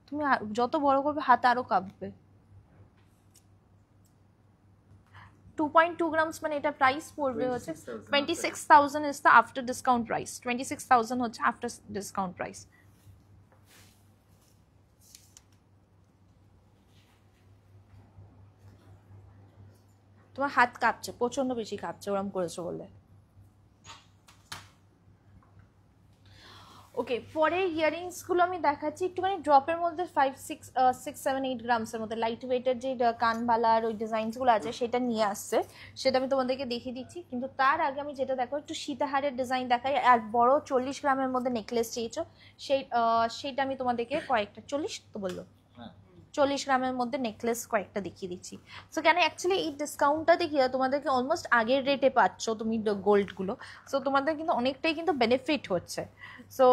তুমি যত বড় করবে হাতে আরো কাঁপবে। 2.2 গ্রামস মানে এটা প্রাইস পড়বে হচ্ছে 26,000 is the after discount price. 26,000 হচ্ছে আফটার ডিসকাউন্ট প্রাইস। তোমার হাত কাঁপছে, প্রচন্ড বেশি কাঁপছে ওরম করেছো বলে। ওকে, পরে ইয়ারিংসগুলো আমি দেখাচ্ছি একটুখানি ড্রপের মধ্যে 5, 6, 7, 8 গ্রামসের মধ্যে লাইট ওয়েটের যে কানবালার ওই ডিজাইনসগুলো আছে সেটা নিয়ে আসছে, সেটা আমি তোমাদেরকে দেখিয়ে দিচ্ছি। কিন্তু তার আগে আমি যেটা দেখো একটু সীতাহারের ডিজাইন দেখাই। আর বড় 40 গ্রামের মধ্যে নেকলেস চেয়েছো, সেইটা আমি তোমাদেরকে কয়েকটা 40 তো বললো 40 গ্রামের মধ্যে নেকলেস কয়েকটা দেখিয়ে দিচ্ছি। সো কেন অ্যাকচুয়ালি এই ডিসকাউন্টটা দেখিয়ে তোমাদেরকে অলমোস্ট আগের রেটে পাচ্ছ তুমি গোল্ডগুলো। সো তোমাদের কিন্তু অনেকটাই কিন্তু বেনিফিট হচ্ছে। সো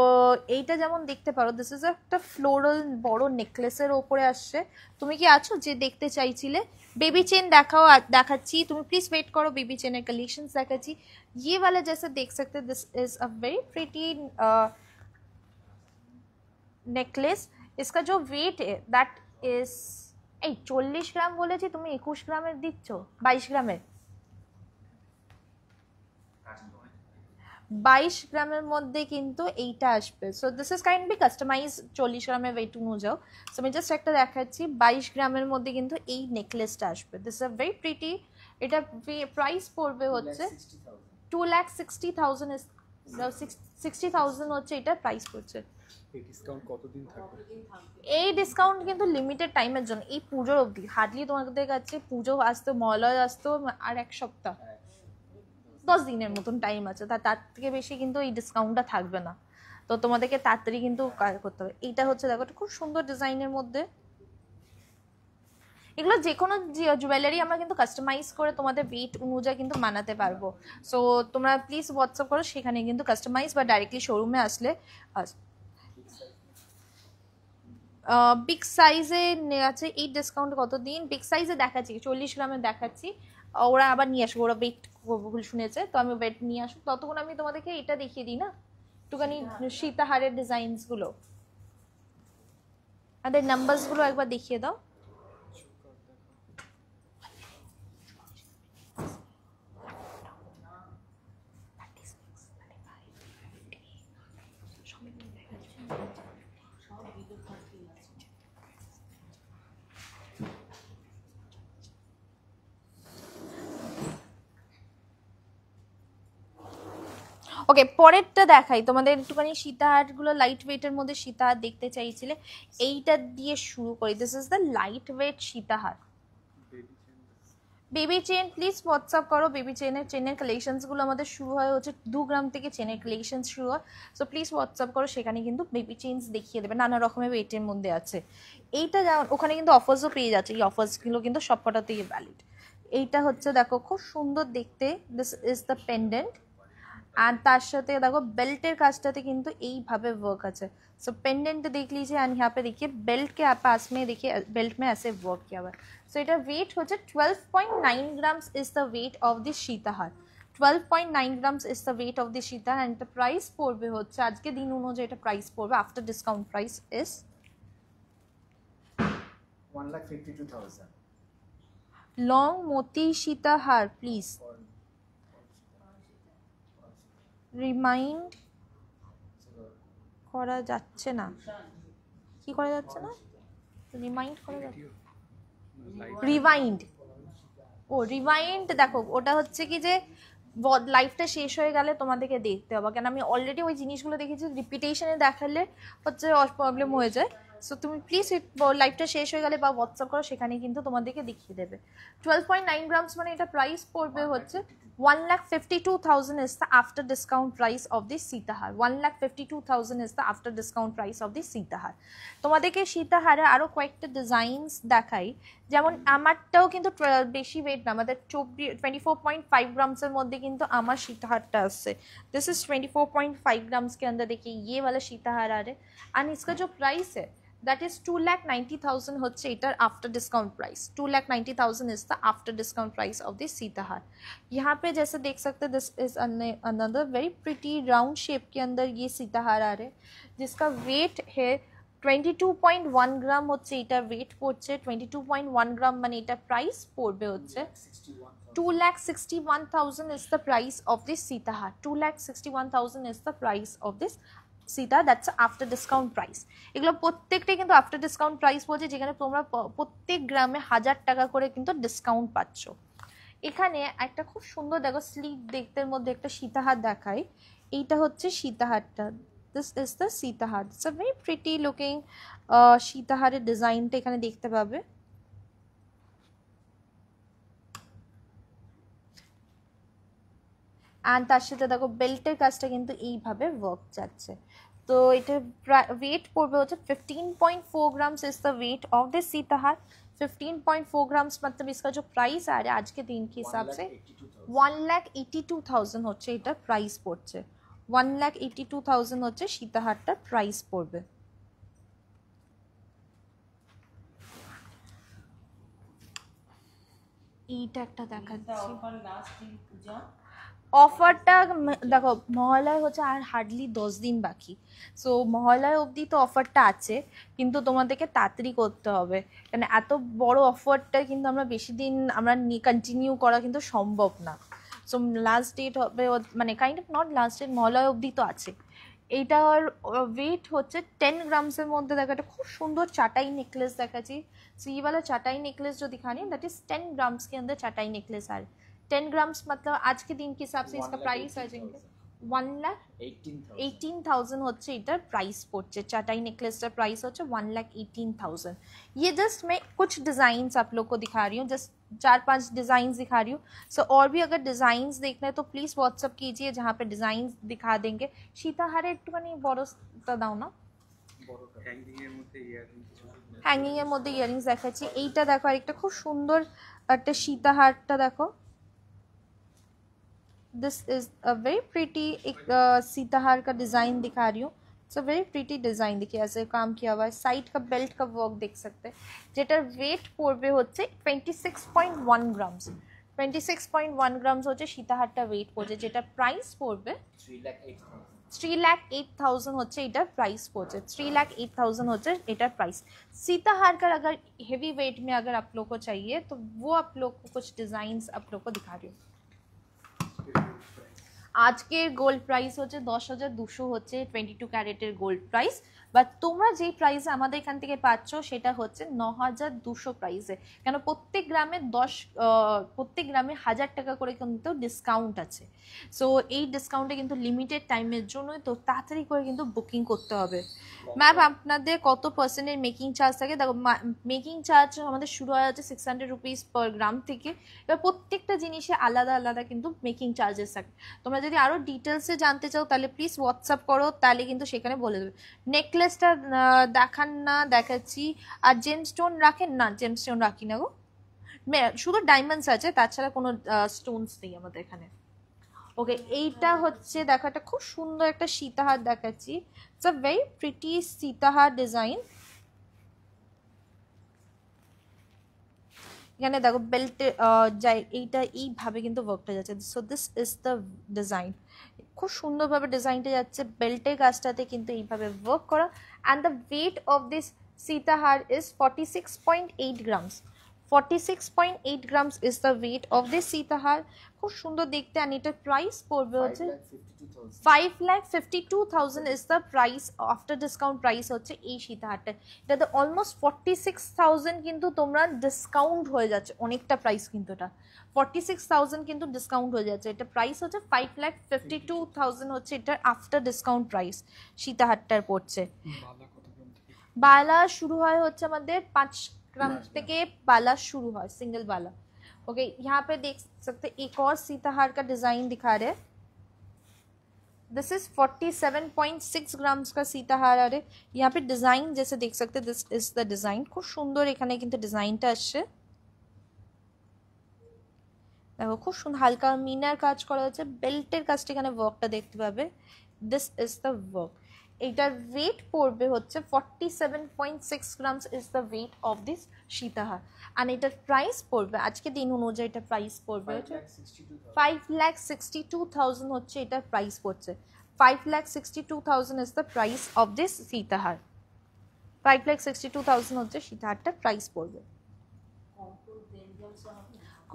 এইটা যেমন দেখতে পারো, দিস ইজ একটা ফ্লোরাল বড় নেকলেসের ওপরে আসছে। তুমি কি আছো যে দেখতে চাইছিলে? बेबी चेन दिखाची, तुम प्लीज वेट करो, बेबी चेन कलेक्शंस दिखाची। ये वाला जैसे देख सकते हैं, this is a very pretty necklace. इसका जो वेट है दैट इज 40 গ্রাম বলেছি, তুমি 21 গ্রামের দিচ্ছ, 22 গ্রামের, 22 গ্রামের মধ্যে কিন্তু এইটা আসবে। So this is kindly customise 40 গ্রামের ওয়েট অনুযায়ী। সো আমি জাস্ট একটা দেখাচ্ছি, 22 গ্রামের মধ্যে কিন্তু এই নেকলেসটা আসবে। This is a very pretty. এটা প্রাইস পড়বে হচ্ছে 2,60,000 60,000 হচ্ছে এটা প্রাইস পড়ছে। এই ডিসকাউন্ট কতদিন থাকবে? এই ডিসকাউন্ট কিন্তু লিমিটেড টাইমের জন্য, এই পুজোর অবধি। হার্ডলি তোমাদের কাছে পুজো আসতো, মলয় আসতো আর এক সপ্তাহ 10 দিনের মতন টাইম আছে, তার থেকে বেশি কিন্তু এই ডিসকাউন্টটা থাকবে না। তো তোমাদেরকে তাড়াতাড়ি কিন্তু করতে হবে। এইটা হচ্ছে দেখো খুব সুন্দর ডিজাইনের মধ্যে। এগুলো যে কোনো জুয়েলারি আমরা কিন্তু কাস্টমাইজ করে তোমাদের ওয়েট অনুযায়ী কিন্তু বানাতে পারবো। সো তোমরা প্লিজ হোয়াটসঅ্যাপ করো, সেখানে কিন্তু কাস্টমাইজ বা ডাইরেক্টলি শোরুমে আসলে। বিগ সাইজে আছে এই ডিসকাউন্ট কতদিন? বিগ সাইজে দেখাচ্ছি, 40 গ্রামের দেখাচ্ছি। ওরা আবার নিয়ে আসবো, ওরা ওয়েট ভুল শুনেছে, তো আমি ওয়েট নিয়ে আসবো। ততক্ষণ আমি তোমাদেরকে এটা দেখিয়ে দিই না, একটুখানি সীতাহারের ডিজাইনসগুলো, আমাদের নাম্বারসগুলো একবার দেখিয়ে দাও। ওকে, পরেরটা দেখাই তোমাদের একটুখানি। সীতাহারগুলো লাইট ওয়েটের মধ্যে সীতাহার দেখতে চাইছিলে, এইটা দিয়ে শুরু করি। This is the light weight sitahar. Baby chain please WhatsApp করো। বেবি চেনের কালেকশনসগুলো আমাদের শুরু হয় হচ্ছে 2 গ্রাম থেকে চেনের কালেকশন শুরু হয়। সো প্লিজ হোয়াটসঅ্যাপ করো, সেখানে কিন্তু বেবি চেনস দেখিয়ে দেবে, নানা রকমের ওয়েটের মধ্যে আছে। এইটা যেমন ওখানে কিন্তু অফার্সও পেয়ে যাচ্ছে, এই অফার্সগুলো কিন্তু সবকটাতেই ভ্যালিড। এইটা হচ্ছে দেখো খুব সুন্দর দেখতে, দিস ইজ দ্য পেন্ডেন্ট। আর তার সাথে দেখো बेल्टेर কাজটাতে কিন্তু এইভাবে वर्क আছে। सो पेंडेंट देख लीजिए एंड यहाँ पे देखिए बेल्ट के पास में देखिए बेल्ट में ऐसे वर्क किया हुआ है। सो इटा वेट होচ্ছে 12.9 grams is the weight of this sitahar. 12.9 grams is the weight of this sitahar. And the price পড়বে হচ্ছে আজকে দিন অনুযায়ী এটা প্রাইস পড়বে after discount price is 1,52,000। Long মোতি সীতাহার প্লিজ রিমাইন্ড করা যাচ্ছে না। কি করা যাচ্ছে না? রিমাইন্ড করা যাচ্ছে, রিভাইন্ড। ও রিভাইন্ড, দেখো ওটা হচ্ছে কি যে লাইফটা শেষ হয়ে গেলে তোমাদেরকে দেখতে হবে, কেন আমি অলরেডি ওই জিনিসগুলো দেখেছি, রিপিটেশনে দেখালে হচ্ছে প্রবলেম হয়ে যায়। সো তুমি প্লিজ লাইভটা শেষ হয়ে গেলে বা হোয়াটসঅ্যাপ করো, সেখানে কিন্তু তোমাদেরকে দেখিয়ে দেবে। 12.9 গ্রামস মানে এটা প্রাইস পড়বে হচ্ছে 1,52,000 is the after discount price of the সীতাহার। 1,52,000 is the after discount price of the সীতাহার। তোমাদেরকে সীতাহারে আরো কয়েকটা ডিজাইনস দেখাই, যেমন আমারটাও কিন্তু বেশি ওয়েট না, আমাদের 24.5 ग्राम्स মধ্যে কিন্তু আমার সীতাহারটা আসছে। दिस इज 24.5 ग्राम्स के अंदर देखिए ये वाला सीताहार आ रहा है एंड इसका जो प्राइस है दैट इज 2,90,000 হচ্ছে এটার after discount price. 2,90,000 is the after discount price of this sitahar. यहाँ पे जैसे देख सकते हैं this is another very pretty round shape के अंदर ये सीताहार आ रहे हैं, जिसका वेट है 22.1 গ্রাম হচ্ছে এটা ওয়েট পড়ছে। 22.1 গ্রাম মানে এটা প্রাইস পড়বে হচ্ছে 2,61,000 is the price of this সীতাহার। 2,61,000 is the price of this Sita, that's after discount price. এগুলো প্রত্যেকটাই কিন্তু আফটার ডিসকাউন্ট প্রাইস বলছে, যেখানে তোমরা প্রত্যেক গ্রামে 1000 টাকা করে কিন্তু ডিসকাউন্ট পাচ্ছ। এখানে একটা খুব সুন্দর দেখো স্লিক দেখতে মধ্যে একটা সীতাহার দেখাই, এইটা হচ্ছে সীতাহারটা। This is the সীতাহার। It's a very pretty looking সীতাহারের ডিজাইনটা এখানে দেখতে পাবে। অ্যান্ড তার সাথে দেখো বেল্টের কাজটা কিন্তু এইভাবে ওয়ার্ক যাচ্ছে। তো এটা ওয়েট পড়বে হচ্ছে 15.4 grams is the weight of this sitahar. 15.4 grams मतलब इसका जो प्राइस आ रहा है आज के दिन के हिसाब से 1,82,000 হচ্ছে এটা প্রাইস পড়ছে। 1,82,000 হচ্ছে সীতাহারটার প্রাইস পড়বে। এইটা একটা দেখাচ্ছি অফার লাস্ট দিন পূজা অফারটা দেখো মহালয় হচ্ছে আর হার্ডলি 10 দিন বাকি। সো মহালয় অবধি তো অফারটা আছে, কিন্তু তোমাদেরকে তাড়াতাড়ি করতে হবে, কারণ এত বড় অফারটা কিন্তু আমরা বেশি দিন আমরা কন্টিনিউ করা কিন্তু সম্ভব না। সো লাস্ট ডেট হবে মানে kind of not last date, Mahalaya অবধি তো আছে। এইটার ওয়েট হচ্ছে 10 গ্রামসের মধ্যে। দেখো একটা খুব সুন্দর চাটাই नेकलेस দেখাচ্ছি। सो ये वाला चाटाई नेकलेस जो दिखा रही है दैट इज 10 ग्राम्स के अंदर चाटाई नेकलेस आ रही है। 10 ग्राम्स मतलब आज के दिन के हिसाब से इसका प्राइस आ जाएंगे 1,18,000 হচ্ছে এটার প্রাইস পড়ছে। चाटाई नेकलेस का प्राइस হচ্ছে 1,18,000। ये जस्ट मैं कुछ डिज़ाइंस आप लोग को दिखा रही हूँ, जस्ट 4-5 डिज़ाइंस दिखा रही हूँ। सो और भी अगर डिज़ाइंस देखना है तो प्लीज़ व्हाट्सअप कीजिए, जहाँ पे डिज़ाइंस दिखा देंगे। সীতাহারে একটুখানি বড়টা দাও না, হ্যাঙ্গিং এর মধ্যে ইয়ারিংস দেখাচ্ছি। এইটা দেখো আরেকটা খুব সুন্দর একটা সীতাহারটা দেখো। This is a very pretty एक सीताहार का डिज़ाइन दिखा रही हूँ। It's a very pretty design, देखिए ऐसे काम किया हुआ है। साइड का बेल्ट का वर्क देख सकते हैं, যেটার ওয়েট পড়বে হচ্ছে 26.1 গ্রামস। 26.1 গ্রামস হচ্ছে সীতাহারটা ওয়েট পড়ছে, যেটা প্রাইস পড়বে 3,08,000 হচ্ছে এটার प्राइस पहुंचे। 3,08,000 होते एटर प्राइस। सीताहार का अगर हेवी वेट में अगर आप लोग को चाहिए तो वो आप लोग को कुछ डिज़ाइंस आप लोग को दिखा रही हूँ। आज के गोल्ड प्राइस হচ্ছে 10,200 হচ্ছে 22 ক্যারেটের গোল্ড প্রাইস। বাট তোমরা যেই প্রাইসে আমাদের এখান থেকে পাচ্ছ সেটা হচ্ছে 9,200 প্রাইসে, কেন প্রত্যেক গ্রামে 1,000 টাকা করে কিন্তু ডিসকাউন্ট আছে। সো এই ডিসকাউন্টে কিন্তু লিমিটেড টাইমের জন্যই, তো তাড়াতাড়ি করে কিন্তু বুকিং করতে হবে। ম্যাম আপনাদের কত পার্সেন্টের মেকিং চার্জ থাকে? দেখো মেকিং চার্জ আমাদের শুরু হয় হচ্ছে 600 রুপিস পার গ্রাম থেকে। এবার প্রত্যেকটা জিনিসে আলাদা আলাদা কিন্তু মেকিং চার্জেস থাকে। তোমরা যদি আরও ডিটেলসে জানতে চাও তাহলে প্লিজ হোয়াটসঅ্যাপ করো, তাহলে কিন্তু সেখানে বলে দেবে। নেকলেসটা দেখান না, দেখাচ্ছি। আর জেমস্টোন রাখেন না? জেমস্টোন রাখি না গো, শুধু ডায়মন্ডস আছে, তাছাড়া কোনো স্টোনস নেই আমাদের এখানে। ওকে, এইটা হচ্ছে দেখো একটা খুব সুন্দর একটা সীতাহার দেখাচ্ছি। It's a very pretty sitahar design. এখানে দেখো বেল্টে এইটা এইভাবে কিন্তু ওয়ার্কটা যাচ্ছে। So this is the design, খুব সুন্দরভাবে ডিজাইনটা যাচ্ছে। বেল্টের কাজটাতে কিন্তু এইভাবে ওয়ার্ক করা। And the weight of this sitahar is 46.8 grams. 46.8 grams is the weight of this sitahar. খুব সুন্দর দেখতে। আর এটার প্রাইস পড়বে হচ্ছে 5,52,000 is the price after discount price হচ্ছে এই সীতাহারটা। এটাতে অলমোস্ট 46,000 কিন্তু তোমরা ডিসকাউন্ট হয়ে যাচ্ছে, অনেকটা প্রাইস কিন্তু এটা 46,000 কিন্তু ডিসকাউন্ট হয়ে যাচ্ছে। এটা প্রাইস হচ্ছে 5,52,000 হচ্ছে এটার আফটার ডিসকাউন্ট প্রাইস সীতাহারটার পড়ছে। बाला शुरू হয় হচ্ছে আমাদের 5 ग्राम থেকে बाला शुरू হয় सिंगल बाला। ओके यहाँ पे देख सकते एक और सीताहार का डिजाइन दिखा रहे हैं। दिस इज 47.6 ग्राम्स का सीताहार। अरे यहाँ पे डिजाइन जैसे देख सकते दिस इज द डिजाइन খুব সুন্দর এখানে কিন্তু ডিজাইনটা আসছে দেখো খুব সুন্দর হালকা মিনার কাজ করা হচ্ছে বেল্টের কাজটা এখানে ওয়ার্কটা দেখতে পাবে দিস ইজ দ্য ওয়ার্ক এটার ওয়েট পড়বে হচ্ছে 47.6 grams is the weight of this সীতাহার আর এটার প্রাইস পড়বে আজকে দিন অনুযায়ী এটা প্রাইস পড়বে হচ্ছে 5,62,000 হচ্ছে এটার প্রাইস পড়ছে 5,62,000 is the price of this সীতাহার 5,62,000 হচ্ছে সীতাহারটার প্রাইস পড়বে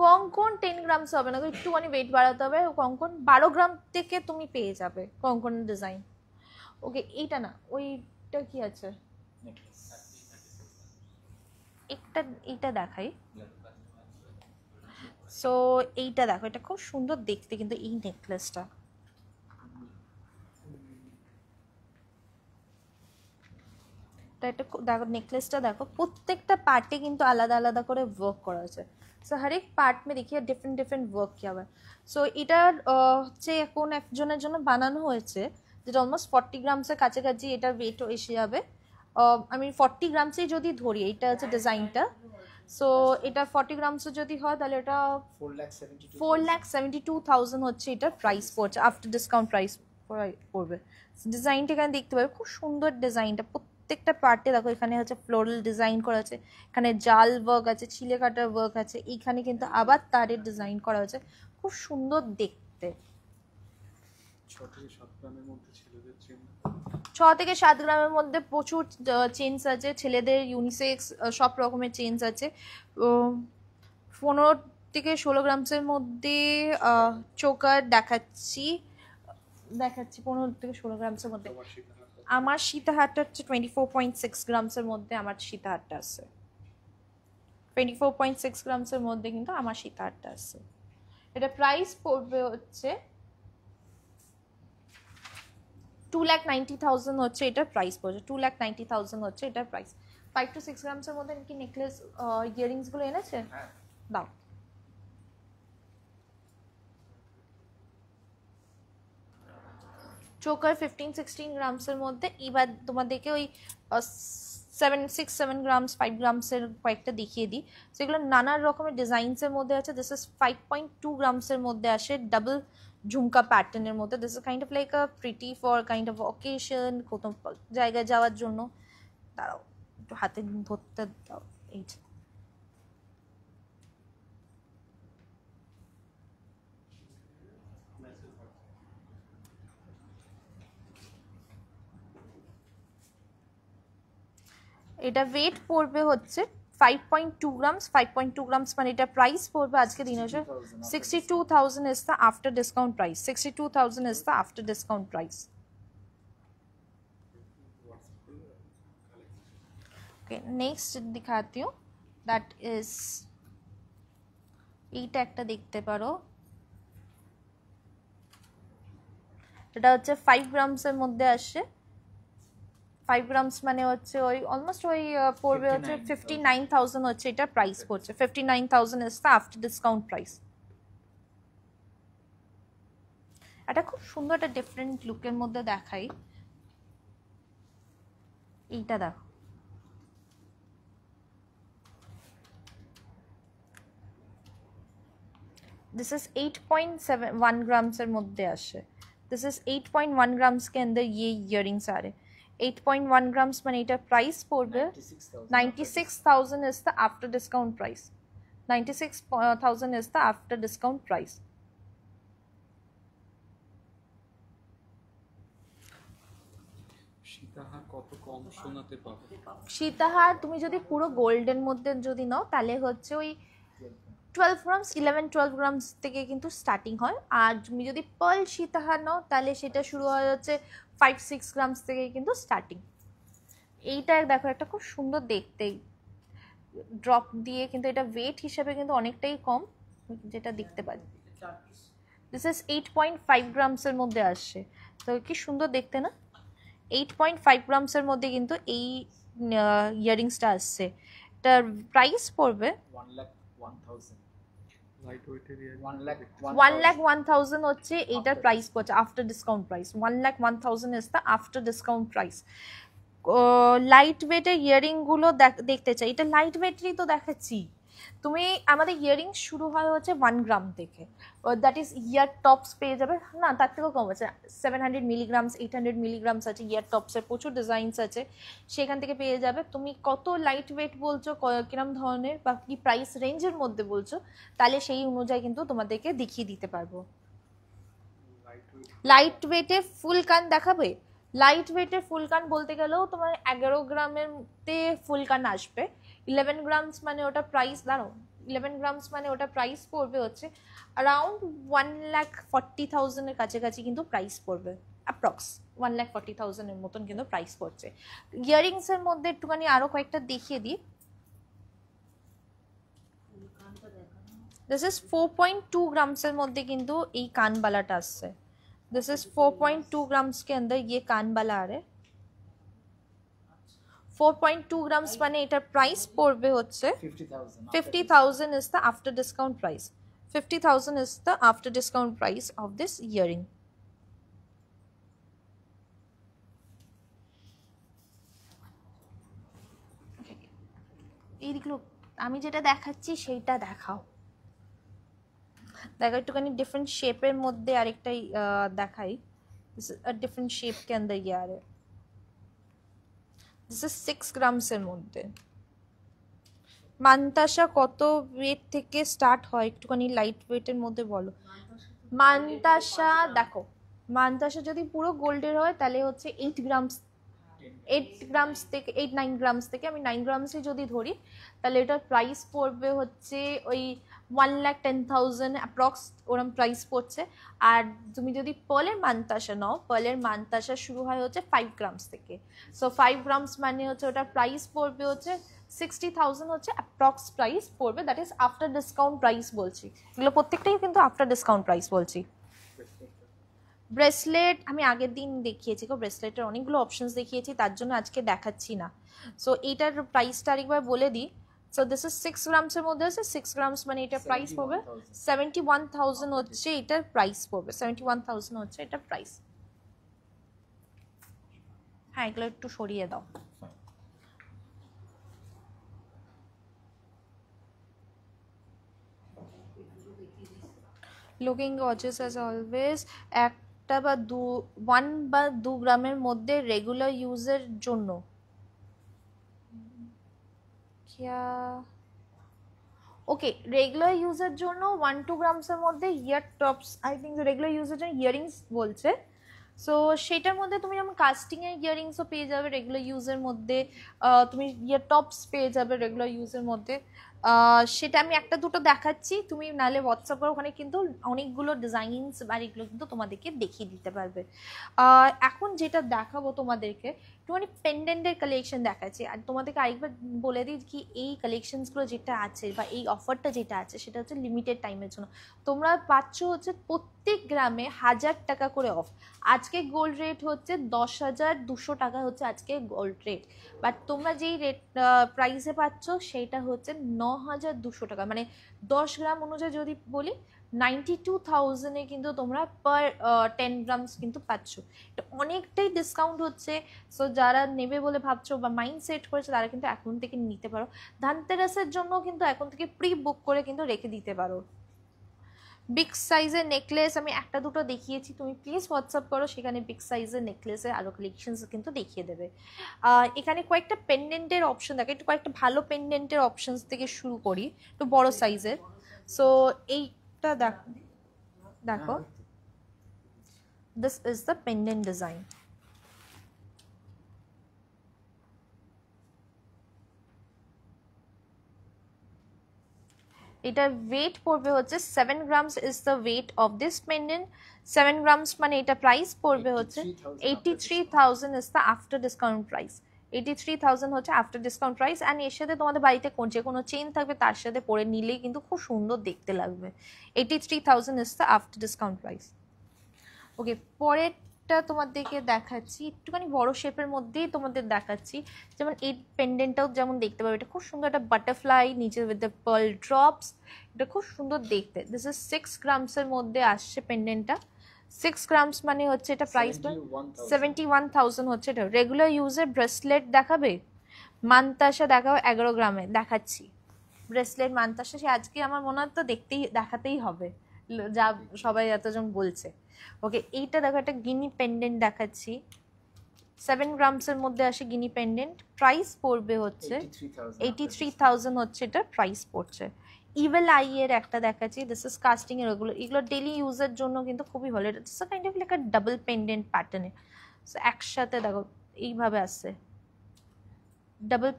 কঙ্কন 10 গ্রামস হবে না একটুখানি ওয়েট বাড়াতে হবে কঙ্কন 12 গ্রাম থেকে তুমি পেয়ে যাবে কঙ্কনের ডিজাইন ওকে এইটা না ওইটা কি আছে একটা এইটা দেখাই সো এইটা দেখো এটা খুব সুন্দর দেখতে কিন্তু এই নেকলেসটা এটা দেখো নেকলেসটা দেখো প্রত্যেকটা পার্টে কিন্তু আলাদা আলাদা করে ওয়ার্ক করা আছে সো हर एक पार्ट में देखिए डिफरेंट डिफरेंट वर्क किया हुआ है सो এটার হচ্ছে এখন একজনের জন্য বানানো হয়েছে যেটা অলমোস্ট 40 গ্রামসের কাছাকাছি এটার ওয়েটও এসে যাবে আমি 40 গ্রামসেই যদি ধরি এটা হচ্ছে ডিজাইনটা সো এটা 40 গ্রামসও যদি হয় তাহলে এটা 4,72,000 হচ্ছে এটার প্রাইস পড়ছে আফটার ডিসকাউন্ট প্রাইস পড়বে ডিজাইনটা এখানে দেখতে পাবে খুব সুন্দর ডিজাইনটা প্রত্যেকটা পার্টে দেখো এখানে হচ্ছে ফ্লোরাল ডিজাইন করা আছে এখানে জাল ওয়ার্ক আছে ছিলে কাটার ওয়ার্ক আছে এইখানে কিন্তু আবার তারের ডিজাইন করা হয়েছে খুব সুন্দর দেখতে 6 থেকে 7 গ্রামের মধ্যে প্রচুর চেনস আছে ছেলেদের ইউনিসেক্স সব রকমের চেনস আছে 15 থেকে 16 গ্রামসের মধ্যে চোকার দেখাচ্ছি 15 থেকে 16 গ্রামসের মধ্যে আমার সীতাহারটা হচ্ছে 24.6 গ্রামসের মধ্যে আমার সীতাহারটা আছে 24.6 গ্রামসের মধ্যে কিন্তু আমার সীতাহারটা আছে এটা প্রাইস পড়বে হচ্ছে 2,90,000 হচ্ছে এটার প্রাইস পড়ছে 2,90,000 হচ্ছে এটার প্রাইস 5 to 6 গ্রামসের মধ্যে কি নেকলেস ইয়ারিংস গুলো এনেছে দাও চোকার 15-16 গ্রামসের মধ্যে এবার তোমাদেরকে ওই 6-7 গ্রামস 5 গ্রামসের কয়েকটা দেখিয়ে দিই সেগুলো নানা রকমের ডিজাইনসের মধ্যে আছে দিস ইজ 5.2 গ্রামসের মধ্যে আসে ডাবল ঝুমকা প্যাটার্নের মধ্যে this is kind of like a pretty for kind of occasion কোথাও জায়গায় যাওয়ার জন্য দাঁড়াও একটু হাতে ধরতে দাও এই এটা ওয়েট পড়বে হচ্ছে 5.2 গ্রামস 5.2 গ্রামস মানে এটা প্রাইস পড়বে আজকে দিন হচ্ছে 62,000 is the after discount price 62,000 is the after discount price okay next दिखाती हूँ that is এইটা একটা দেখতে পারো এটা হচ্ছে 5 গ্রামসের মধ্যে আসে 5 গ্রামস মানে হচ্ছে ওই অলমোস্ট ওই পড়বে হচ্ছে 59,000 হচ্ছে এটা প্রাইস পড়ছে 59,000 is the after discount price এটা খুব সুন্দর একটা ডিফারেন্ট লুকের মধ্যে দেখাই এইটা দেখো दिस इज 8.71 ग्राम्स এর মধ্যে আসে दिस इज 8.1 ग्राम्स के अंदर ये इयररिंग्स आ रहे 8.1 grams মানে এটা প্রাইস পড়বে 96,000 is the after discount price 96,000 is the after discount price সীতাহার কত কম সোনাতে পাবে সীতাহার তুমি যদি পুরো গোল্ডের মধ্যে যদি নাও তাহলে হচ্ছে ওই 12 গ্রামস 11-12 গ্রামস থেকে কিন্তু স্টার্টিং হয় আর তুমি যদি পার্ল সীতাহার নাও তাহলে সেটা শুরু হয় হচ্ছে 5-6 গ্রামস থেকে কিন্তু স্টার্টিং এইটা দেখো একটা খুব সুন্দর দেখতে ড্রপ দিয়ে কিন্তু এটা ওয়েট হিসেবে কিন্তু অনেকটাই কম যেটা দেখতে পাচ্ছি দিস ইজ 8.5 গ্রামসের মধ্যে আসছে তো কি সুন্দর দেখতে না 8.5 গ্রামসের মধ্যে কিন্তু এই ইয়ারিংসটা আসছে, এটার প্রাইস পড়বে 1,01,000 লাইট ওয়েটের 1,01,000 হচ্ছে এইটার প্রাইস পড়ছে after discount price. 1,01,000 is the after discount price. Light ওয়েটের ইয়ারিংগুলো দেখতে চাই, এটা লাইট ওয়েটেরই তো দেখাচ্ছি। তুমি আমাদের ইয়ারিং শুরু হয় হচ্ছে 1 গ্রাম থেকে, দ্যাট ইজ ইয়ার টপস পেয়ে যাবে, না তার থেকেও কম আছে, 700 মিলিগ্রামস 800 মিলিগ্রামস আছে, ইয়ার টপসের প্রচুর ডিজাইনস আছে, সেখান থেকে পেয়ে যাবে। তুমি কত লাইট ওয়েট বলছো, কিরম ধরনের বা কি প্রাইস রেঞ্জের মধ্যে বলছো, তাহলে সেই অনুযায়ী কিন্তু তোমাদেরকে দেখিয়ে দিতে পারবো। লাইট ওয়েটে ফুল কান দেখাবে? লাইট ওয়েটের ফুল কান বলতে গেলেও তোমার 11 গ্রামের মধ্যে ফুল কান আসবে। 11 গ্রামস মানে ওটা প্রাইস, জানো 11 গ্রামস মানে ওটা প্রাইস পড়বে হচ্ছে অ্যারাউন্ড 1,40,000 এর কাছাকাছি কিন্তু প্রাইস পড়বে, অ্যাপ্রক্স 1,40,000 এর মতন কিন্তু প্রাইস পড়ছে। ইয়ারিংস এর মধ্যে একটুখানি আরো কয়েকটা দেখিয়ে দিই। দিস ইজ 4.2 ग्राम्स এর মধ্যে কিন্তু এই কানবালাটা আসছে। दिस इज 4.2 ग्राम्स के अंदर ये कान वाला आ रहा है। 4.2 ग्राम्स माने एटार प्राइस पड़बे होच्छे 50,000 is the after discount price। 50,000 is the after discount price of this earring। এই দেখো আমি যেটা দেখাচ্ছি সেইটা দেখাও, देखो একটুখানি डिफरेंट शेपर মধ্যে আরেকটা দেখাই। This is a different shape के अंदर ये आ रहा है। दिस इज 6 ग्राम्स এর মধ্যে। মানতাসা কত ওয়েট থেকে স্টার্ট হয় একটুখানি লাইট ওয়েটের মধ্যে বলো। মানতাসা দেখো, মানতাসা যদি পুরো গোল্ডের হয় তাহলে হচ্ছে 8 গ্রামস 8 গ্রামস থেকে 8-9 গ্রামস থেকে, আমি 9 গ্রামসে যদি ধরি তাহলে এটার প্রাইস পড়বে হচ্ছে ওই 1,10,000 অ্যাপ্রক্স ওরম প্রাইস পড়ছে। আর তুমি যদি পার্লের মানতাসা নাও, পার্লের মানতাসা শুরু হয় হচ্ছে 5 গ্রামস থেকে। সো 5 গ্রামস মানে হচ্ছে ওটার প্রাইস পড়বে হচ্ছে 60,000 হচ্ছে অ্যাপ্রক্স প্রাইস পড়বে, that is after discount price বলছি। এগুলো প্রত্যেকটাই কিন্তু আফটার ডিসকাউন্ট প্রাইস বলছি। ব্রেসলেট আমি আগের দিন দেখিয়েছি গো, ব্রেসলেটের অনেকগুলো অপশনস দেখিয়েছি, তার জন্য আজকে দেখাচ্ছি না। সো এইটার প্রাইসটা আরেকবার বলে দিই। সো দিস ইজ 6 গ্রামসের মধ্যে আছে। 6 গ্রামস মানে এটার প্রাইস পড়বে 71,000 হচ্ছে এটার প্রাইস পড়বে। 71,000 হচ্ছে এটার প্রাইস। হ্যাঁ এগুলো একটু সরিয়ে দাও। Looking gorgeous as always. একটা বা 1 বা 2 গ্রামের মধ্যে রেগুলার ইউজের জন্য ওকে, রেগুলার ইউজের জন্য 1-2 গ্রামসের মধ্যে ইয়ার টপস, আই থিঙ্ক রেগুলার ইউজের জন্য ইয়ারিংস বলছে। সো সেটার মধ্যে তুমি যেমন কাস্টিংয়ের ইয়ারিংসও পেয়ে যাবে রেগুলার ইউজের মধ্যে, তুমি ইয়ার টপস পেয়ে যাবে রেগুলার ইউজের মধ্যে। সেটা আমি একটা দুটো দেখাচ্ছি, তুমি নাহলে হোয়াটসঅ্যাপে ওখানে কিন্তু অনেকগুলো ডিজাইনস আর এগুলো কিন্তু তোমাদেরকে দেখিয়ে দিতে পারবে। এখন যেটা দেখাবো তোমাদেরকে একটুখানি পেন্ডেন্টের কালেকশন দেখাচ্ছি। আর তোমাদেরকে আরেকবার বলে দিই কি এই কালেকশনসগুলো যেটা আছে বা এই অফারটা যেটা আছে সেটা হচ্ছে লিমিটেড টাইমের জন্য। তোমরা পাচ্ছ হচ্ছে প্রত্যেক গ্রামে 1000 টাকা করে অফ। আজকে গোল্ড রেট হচ্ছে 10,200 টাকা হচ্ছে আজকে গোল্ড রেট, বাট তোমরা যেই রেট প্রাইসে পাচ্ছ সেটা হচ্ছে 9,200 টাকা, মানে 10 গ্রাম অনুযায়ী যদি বলি 92,000-এ কিন্তু তোমরা পার 10 গ্রামস কিন্তু পাচ্ছ। এটা অনেকটাই ডিসকাউন্ট হচ্ছে। সো যারা নেবে বলে ভাবছো বা মাইন্ড সেট করেছে তারা কিন্তু এখন থেকে নিতে পারো। ধানতেরাসের জন্য কিন্তু এখন থেকে প্রি বুক করে কিন্তু রেখে দিতে পারো। বিগ সাইজের নেকলেস আমি একটা দুটো দেখিয়েছি, তুমি প্লিজ হোয়াটসঅ্যাপ করো, সেখানে বিগ সাইজের নেকলেসের আরও কালেকশনস কিন্তু দেখিয়ে দেবে। এখানে কয়েকটা পেন্ডেন্টের অপশন দেখো, একটু কয়েকটা ভালো পেন্ডেন্টের অপশনস থেকে শুরু করি, একটু বড় সাইজের। সো এইটা দেখো, this is the pendant design. এটার ওয়েট পড়বে হচ্ছে 7 grams is the weight of this pendant. 7 grams মানে এটা প্রাইস পড়বে হচ্ছে 83,000 is the after discount price. 83,000 হচ্ছে আফটার ডিসকাউন্ট প্রাইস। অ্যান্ড এর সাথে তোমাদের বাড়িতে যে কোনো চেইন থাকবে তার সাথে পরে নিলেই কিন্তু খুব সুন্দর দেখতে লাগবে। 83,000 is the after discount price. Okay, পরেরটা আরেকটা তোমাদেরকে দেখাচ্ছি, একটুখানি বড় শেপের মধ্যেই তোমাদের দেখাচ্ছি। যেমন এই পেন্ডেন্টটাও যেমন দেখতে পাবে, এটা খুব সুন্দর একটা বাটারফ্লাই নিচে উইথ দ্য পার্ল ড্রপস, এটা খুব সুন্দর দেখতে। দিস ইজ 6 গ্রামসের মধ্যে আসছে পেন্ডেন্টটা। 6 গ্রামস মানে হচ্ছে এটা প্রাইস 71,000 হচ্ছে। এটা রেগুলার ইউজের ব্রেসলেট দেখাবে, মান্তাসা দেখাবে 11 গ্রামে দেখাচ্ছি। ব্রেসলেট মান্তাসা সে আজকে আমার মনে হয় তো দেখাতেই হবে, যা সবাই এতজন বলছে। ওকে, এইটা দেখো একটা গিনি পেন্ডেন্ট দেখাচ্ছি, 7 গ্রামসের মধ্যে আসে গিনি পেন্ডেন্ট। প্রাইস পড়বে হচ্ছে 83,000 হচ্ছে, এটা প্রাইস পড়ছে। ইভেল আই এর একটা দেখাচ্ছি, দিস ইজ কাস্টিং এর, এগুলো ডেলি ইউজের জন্য কিন্তু খুবই ভালো। এটা this kind of like a double pendant প্যাটার্নে, একসাথে দেখো এইভাবে আসছে ডাবল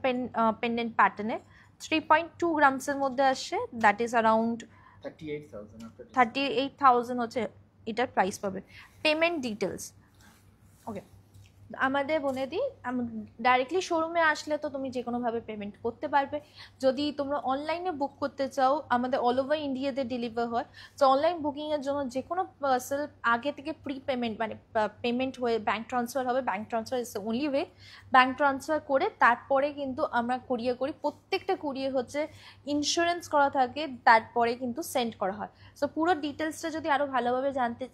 পেন্ডেন্ট প্যাটার্নে। 3.2 গ্রামসের মধ্যে আসে, দ্যাট ইজ অ্যারাউন্ড 38,000 হচ্ছে এটার প্রাইস পাবে। পেমেন্ট ডিটেলস, ওকে আমাদের বলে দিই, ডাইরেক্টলি শোরুমে আসলে তো তুমি যে কোনোভাবে পেমেন্ট করতে পারবে। যদি তোমরা অনলাইনে বুক করতে চাও, আমাদের অল ওভার ইন্ডিয়াতে ডেলিভার হয়। তো অনলাইন বুকিংয়ের জন্য যে কোনো পার্সেল আগে থেকে প্রি পেমেন্ট মানে পেমেন্ট হয়ে ব্যাঙ্ক ট্রান্সফার হবে, bank transfer is the only way. Bank transfer করে তারপরে কিন্তু আমরা কুরিয়ার করি, প্রত্যেকটা কুরিয়ার হচ্ছে ইন্স্যুরেন্স করা থাকে, তারপরে কিন্তু সেন্ড করা হয়। সো পুরো ডিটেলসটা যদি আরও ভালোভাবে জানতে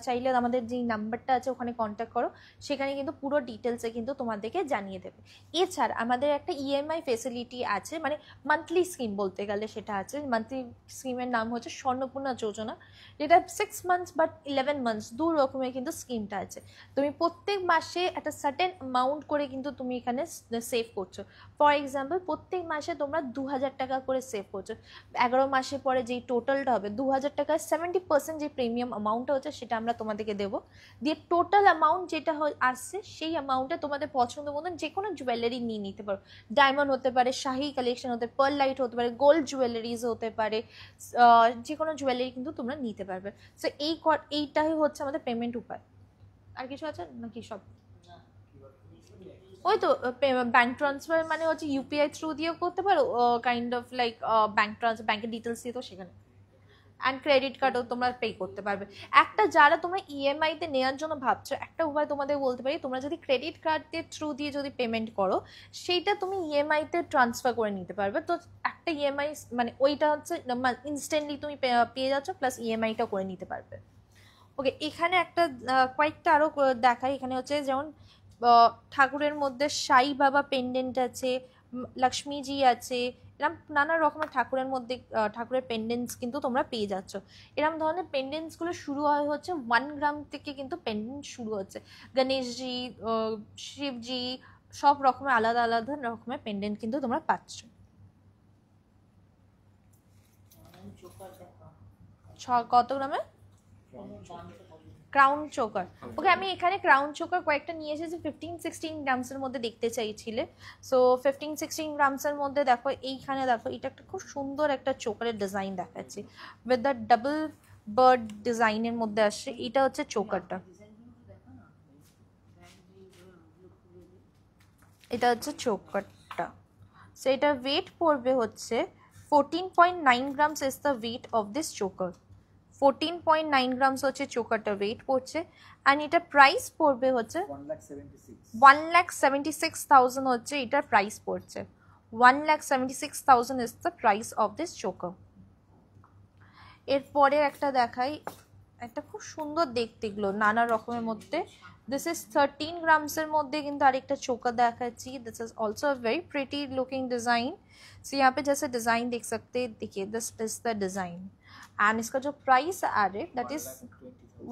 চাইলে আমাদের যেই নাম্বারটা আছে ওখানে কন্ট্যাক্ট করো, সেখানে কিন্তু পুরো ডিটেলসে কিন্তু তোমাদেরকে জানিয়ে দেবে। এছাড়া আমাদের একটা ইএমআই ফেসিলিটি আছে, মানে মান্থলি স্কিম বলতে গেলে সেটা আছে। মান্থলি স্কিমের নাম হচ্ছে স্বর্ণপূর্ণা যোজনা, যেটা 6 মান্থস বা 11 মান্থস দু রকমের কিন্তু স্কিমটা আছে। তুমি প্রত্যেক মাসে একটা সার্টেন অ্যামাউন্ট করে কিন্তু তুমি এখানে সেভ করছো। ফর এক্সাম্পল প্রত্যেক মাসে তোমরা 2,000 টাকা করে সেভ করছো, 11 মাসে পরে যেই টোটালটা হবে 2,000 টাকার 70% যে প্রিমিয়াম অ্যামাউন্টটা হচ্ছে সেটা আমরা তোমাদেরকে দেবো। দিয়ে টোটাল অ্যামাউন্ট যেটা আসছে সেই অ্যামাউন্টে তোমাদের পছন্দ মতন যে কোনো জুয়েলারি নিয়ে নিতে পারো। ডায়মন্ড হতে পারে, শাহি কালেকশন হতে পারে, পার্ল লাইট হতে পারে, গোল্ড জুয়েলারিজ হতে পারে, যে কোনো জুয়েলারি কিন্তু তোমরা নিতে পারবে। সো এইটাই হচ্ছে আমাদের পেমেন্ট উপায়। আর কিছু আছে নাকি? সব ওই তো ব্যাঙ্ক ট্রান্সফার মানে হচ্ছে ইউপিআই থ্রু দিয়েও করতে পারো, কাইন্ড অফ লাইক ব্যাঙ্কের ডিটেলস দিয়ে তো সেখানে, অ্যান্ড ক্রেডিট কার্ডও তোমরা পে করতে পারবে। একটা যারা তোমরা ইএমআইতে নেওয়ার জন্য ভাবছো, একটা উপায় তোমাদের বলতে পারি, তোমরা যদি ক্রেডিট কার্ডের থ্রু দিয়ে যদি পেমেন্ট করো, সেইটা তুমি ইএমআইতে ট্রান্সফার করে নিতে পারবে। তো একটা ইএমআই মানে ওইটা হচ্ছে ইনস্ট্যান্টলি তুমি পেয়ে যাচ্ছ, প্লাস ইএমআইটা করে নিতে পারবে। ওকে, এখানে একটা কয়েকটা আরও দেখাই। এখানে হচ্ছে যেমন ঠাকুরের মধ্যে সাই বাবা পেন্ডেন্ট আছে, লক্ষ্মীজি আছে, এরকম নানা রকমের ঠাকুরের মধ্যে ঠাকুরের পেন্ডেন্টস কিন্তু তোমরা পেয়ে যাচ্ছ। এরকম ধরনের পেন্ডেন্টসগুলো শুরু হয় হচ্ছে 1 গ্রাম থেকে কিন্তু পেন্ডেন্ট শুরু হচ্ছে। গণেশজি, শিবজি, সব রকমের আলাদা আলাদা রকমের পেন্ডেন্ট কিন্তু তোমরা পাচ্ছ। কত গ্রামে ক্রাউন চোকার? ওকে, আমি এখানে ক্রাউন চোকার কয়েকটা নিয়ে এসেছি 15-16 গ্রামসের মধ্যে দেখতে চাইছিলে। সো 15-16 গ্রামসের মধ্যে দেখো, এইখানে দেখো এটা একটা খুব সুন্দর একটা চোকারের ডিজাইন দেখাচ্ছি উইথ দ্য ডাবল বার্ড ডিজাইনের মধ্যে আসছে। এটা হচ্ছে চোকারটা, এটা হচ্ছে চোকারটা। সো এটা ওয়েট পড়বে হচ্ছে 14.9 grams is the weight of this choker. 14.9 grams হচ্ছে চোকারটা ওয়েট পড়ছে, অ্যান্ড এটা প্রাইস পড়বে হচ্ছে 1,76,000 হচ্ছে এটার প্রাইস পড়ছে। 1,76,000 is the price of this choker. এরপরে একটা দেখাই, একটা খুব সুন্দর দেখতে, এগুলো নানা রকমের মধ্যে। দিস ইজ 13 গ্রামসের মধ্যে কিন্তু আরেকটা চোকার দেখাচ্ছি। This is also a very pretty looking design. So यहाँ पे जैसे डिज़ाइन देख सकते हैं, देखिए this is the design, and इसका जो प्राइस आ रहा है दैट इज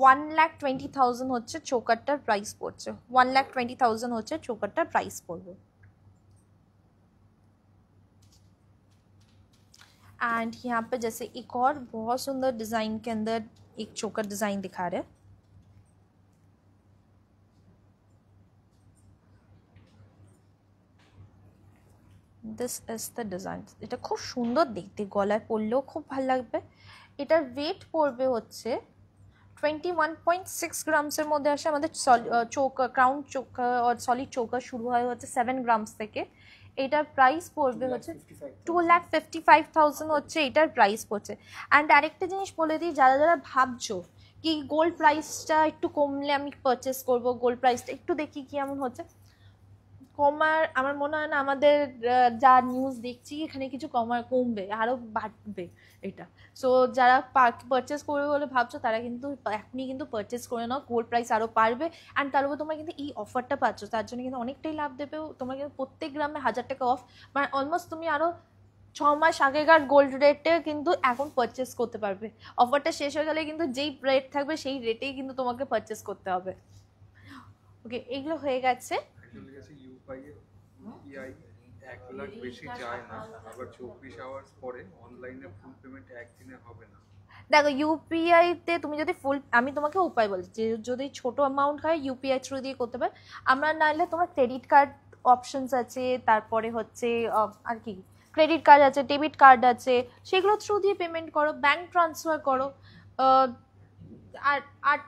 1,20,000 হচ্ছে চোকারটার প্রাইস পড়ছে। 1,20,000 হচ্ছে চোকারটার প্রাইস পড়বে। एंड यहाँ पे जैसे एक और बहुत सुंदर डिज़ाइन के अंदर एक चोकर डिज़ाइन दिखा रहे हैं। दिस इज द डिज़ाइन, এটা খুব সুন্দর দেখতে, গলায় পরলেও খুব ভালো লাগবে। এটার ওয়েট পড়বে হচ্ছে 21.6 গ্রামসের মধ্যে আসে। আমাদের চোকার, ক্রাউন চোকার আর সলিড চোকার শুরু হয় হচ্ছে 7 গ্রামস থেকে। এটার প্রাইস পড়বে হচ্ছে 2,55,000 হচ্ছে এটার প্রাইস পড়ছে। অ্যান্ড আরেকটা জিনিস বলে দিই, যারা যারা ভাবছো কি গোল্ড প্রাইসটা একটু কমলে আমি পারচেস করব, গোল্ড প্রাইসটা একটু দেখি কি এমন হচ্ছে। কমার আমার মনে হয় না, আমাদের যা নিউজ দেখছি এখানে কিছু কমবে, আরও বাড়বে এটা। সো যারা পারচেস করবে বলে ভাবছো তারা কিন্তু এখনই কিন্তু পারচেস করে নাও, গোল্ড প্রাইস আরও বাড়বে। অ্যান্ড তার উপর তোমরা কিন্তু এই অফারটা পাচ্ছ, তার জন্য কিন্তু অনেকটাই লাভ দেবে। তোমরা কিন্তু প্রত্যেক গ্রামে 1000 টাকা অফ, মানে অলমোস্ট তুমি আরও 6 মাস আগেকার গোল্ড রেটে কিন্তু এখন পারচেস করতে পারবে। অফারটা শেষ হয়ে গেলে কিন্তু যেই রেট থাকবে সেই রেটেই কিন্তু তোমাকে পারচেস করতে হবে। ওকে, এগুলো হয়ে গেছে। অ্যাকচুয়ালি গেছে ইউপিআই 1 লাখ বেশি যায় না, আবার 24 আওয়ার্স পরে অনলাইনে ফুল পেমেন্ট একদিনে হবে না। দেখো ইউপিআইতে তুমি যদি ফুল, আমি তোমাকে উপায় বলছি যে যদি ছোট অ্যামাউন্ট হয় ইউপিআই থ্রু দিয়ে করতে পারো। আমরা নাহলে তোমার ক্রেডিট কার্ড অপশনস আছে, তারপরে হচ্ছে আর কি ক্রেডিট কার্ড আছে, ডেবিট কার্ড আছে, সেগুলো থ্রু দিয়ে পেমেন্ট করো, ব্যাংক ট্রান্সফার করো। আর আর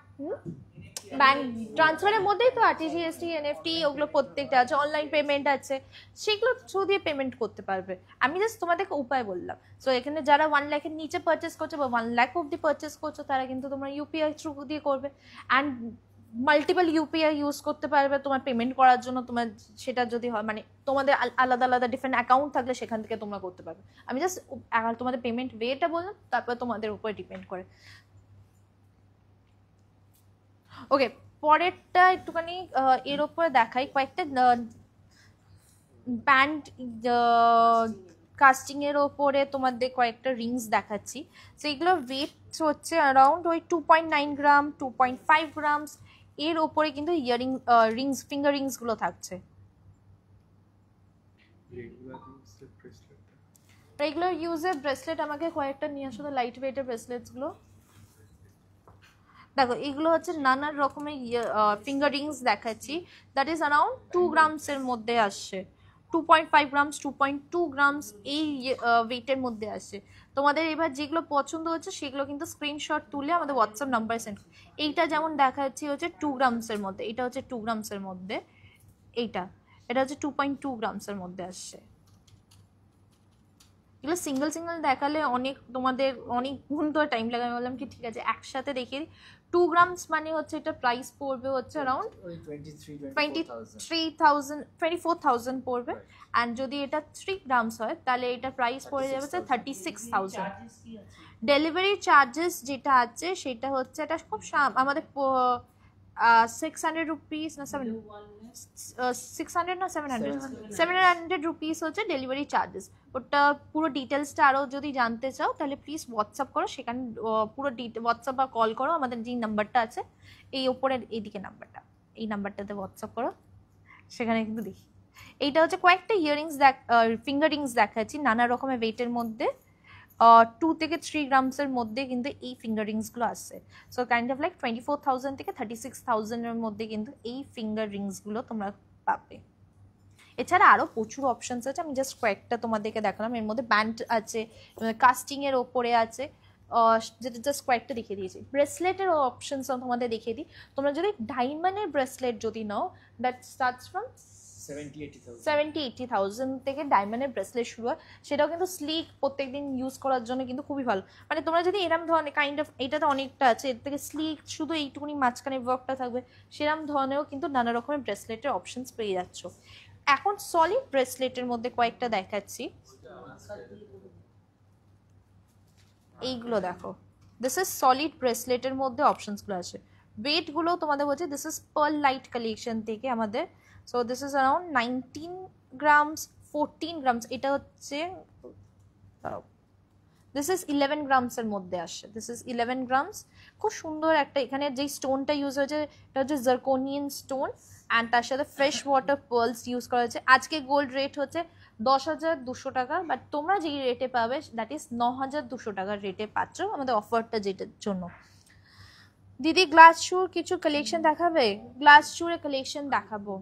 ব্যাংক ট্রান্সফারের মধ্যেই তো আরটিজিএসটি, এনএফটি ওগুলো প্রত্যেকটা আছে, অনলাইন পেমেন্ট আছে, সেগুলো থ্রু দিয়ে পেমেন্ট করতে পারবে। আমি জাস্ট তোমাদেরকে উপায় বললাম। সো এখানে যারা 1 লাখের নিচে পারচেস করছো বা 1 লাখ অব্দি পারচেস করছো তারা কিন্তু তোমরা ইউপিআই থ্রু দিয়ে করবে। অ্যান্ড মাল্টিপল ইউপিআই ইউজ করতে পারবে তোমার পেমেন্ট করার জন্য। তোমার সেটা যদি হয় মানে তোমাদের আলাদা আলাদা ডিফারেন্ট অ্যাকাউন্ট থাকলে সেখান থেকে তোমরা করতে পারবে। আমি জাস্ট তোমাদের পেমেন্ট ওয়েটা বললাম, তারপর তোমাদের উপরে ডিপেন্ড করে। ওকে, পরেরটা একটুখানি এর ওপরে দেখাই কয়েকটা ব্যান্ড কাস্টিং এর ওপরে তোমাদের কয়েকটা রিংস দেখাচ্ছি। সেইগুলোর ওয়েট হচ্ছে অ্যারাউন্ড ওই 2.9 গ্রাম 2.5 গ্রামস এর ওপরে কিন্তু ইয়ারিং রিংস ফিঙ্গার রিংসগুলো থাকছে। রেগুলার ইউজের ব্রেসলেট আমাকে কয়েকটা নিয়ে আসলে লাইট ওয়েটের ব্রেসলেটসগুলো দেখো। এগুলো হচ্ছে নানা রকমের ফিঙ্গার রিংস দেখাচ্ছি, দ্যাট ইজ অ্যারাউন্ড 2 গ্রামসের মধ্যে আসছে, 2.5 গ্রামস 2.2 গ্রামস এই ওয়েটের মধ্যে আসছে। তোমাদের এবার যেগুলো পছন্দ হচ্ছে সেগুলো কিন্তু স্ক্রিনশট তুলে আমাদের হোয়াটসঅ্যাপ নাম্বারে সেন্ড। এইটা যেমন দেখাচ্ছি হচ্ছে 2 গ্রামসের মধ্যে, এটা হচ্ছে 2 গ্রামসের মধ্যে, এটা হচ্ছে 2.2 গ্রামসের মধ্যে আসছে। এগুলো সিঙ্গেল সিঙ্গেল দেখালে তোমাদের অনেক গুণ তো টাইম লাগে। আমি বললাম কি ঠিক আছে একসাথে দেখিয়ে দিই। 2 গ্রামস মানে হচ্ছে এটা প্রাইস পড়বে হচ্ছে অ্যারাউন্ড 24,000 পড়বে। অ্যান্ড যদি এটা 3 গ্রামস হয় তাহলে এটা প্রাইস পড়ে যাবে 36,000। ডেলিভারি চার্জেস যেটা আছে সেটা হচ্ছে এটা খুব আমাদের 600 রুপিস না 600 না 700 রুপিস হচ্ছে ডেলিভারি চার্জেস। ওটা পুরো ডিটেলসটা আরও যদি জানতে চাও তাহলে প্লিজ হোয়াটসঅ্যাপ করো, সেখানে পুরো হোয়াটসঅ্যাপ বা কল করো। আমাদের যে নাম্বারটা আছে এই ওপরের এইদিকে নাম্বারটা, এই নাম্বারটাতে হোয়াটসঅ্যাপ করো, সেখানে কিন্তু দেখি। এইটা হচ্ছে কয়েকটা ইয়ারিংস ফিঙ্গার রিংস দেখাচ্ছি নানা রকমের ওয়েটের মধ্যে, 2 থেকে 3 গ্রামসের মধ্যে কিন্তু এই ফিঙ্গার রিংসগুলো আসছে। সো কাইন্ড অফ লাইক 24,000 থেকে 36,000-এর মধ্যে কিন্তু এই ফিঙ্গার রিংসগুলো তোমরা পাবে। এছাড়া আরও প্রচুর অপশানস আছে, আমি জাস্ট কয়েকটা তোমাদেরকে দেখালাম। এর মধ্যে ব্যান্ড আছে, কাস্টিংয়ের ওপরে আছে, যেটা জাস্ট কয়েকটা দেখিয়ে দিয়েছি। ব্রেসলেটের অপশানস তোমাদের দেখিয়ে দিই। তোমরা যদি ডায়মন্ডের ব্রেসলেট যদি নাও, দ্যাট স্টার্টস ফ্রম 70,000 থেকে ডায়মন্ডের ব্রেসলেট শুরু হয়। সেটাও কিন্তু স্লিক, প্রত্যেকদিন ইউজ করার জন্য কিন্তু খুবই ভালো। মানে তোমরা যদি এরম ধরনের কাইন্ড অফ, এইটাতে অনেকটা আছে, এর থেকে স্লিক শুধু এইটুকুনি মাঝখানে ওয়ার্কটা থাকবে, সেরম ধরনেরও কিন্তু নানা রকমের ব্রেসলেটের অপশানস পেয়ে যাচ্ছ। এখন সলিড ব্রেসলেটের মধ্যে কয়েকটা দেখাচ্ছি। এইগুলো দেখো, দিস ইজ সলিড ব্রেসলেটের মধ্যে অপশানসগুলো আছে। ওয়েটগুলো তোমাদের বলছে this is pearl light collection থেকে আমাদের। So this is around 19 grams 14 grams. এটা হচ্ছে দিস ইজ 11 গ্রামসের মধ্যে আসে। This is 11 grams. খুব সুন্দর একটা, এখানে যেই স্টোনটা ইউজ হয়েছে এটা হচ্ছে জার্কোনিয়ান স্টোন, অ্যান্ড তার সাথে ফ্রেশ ওয়াটার পার্লস ইউজ করা হয়েছে। আজকে গোল্ড রেট হচ্ছে 10,200 টাকা, বাট তোমরা যেই রেটে পাবে দ্যাট ইজ 9,200 টাকার রেটে পাচ্ছ আমাদের অফারটা যেটার জন্য। দিদি গ্লাস শুর কিছু কালেকশন দেখাবে? গ্লাস শুরের কালেকশন দেখাবো,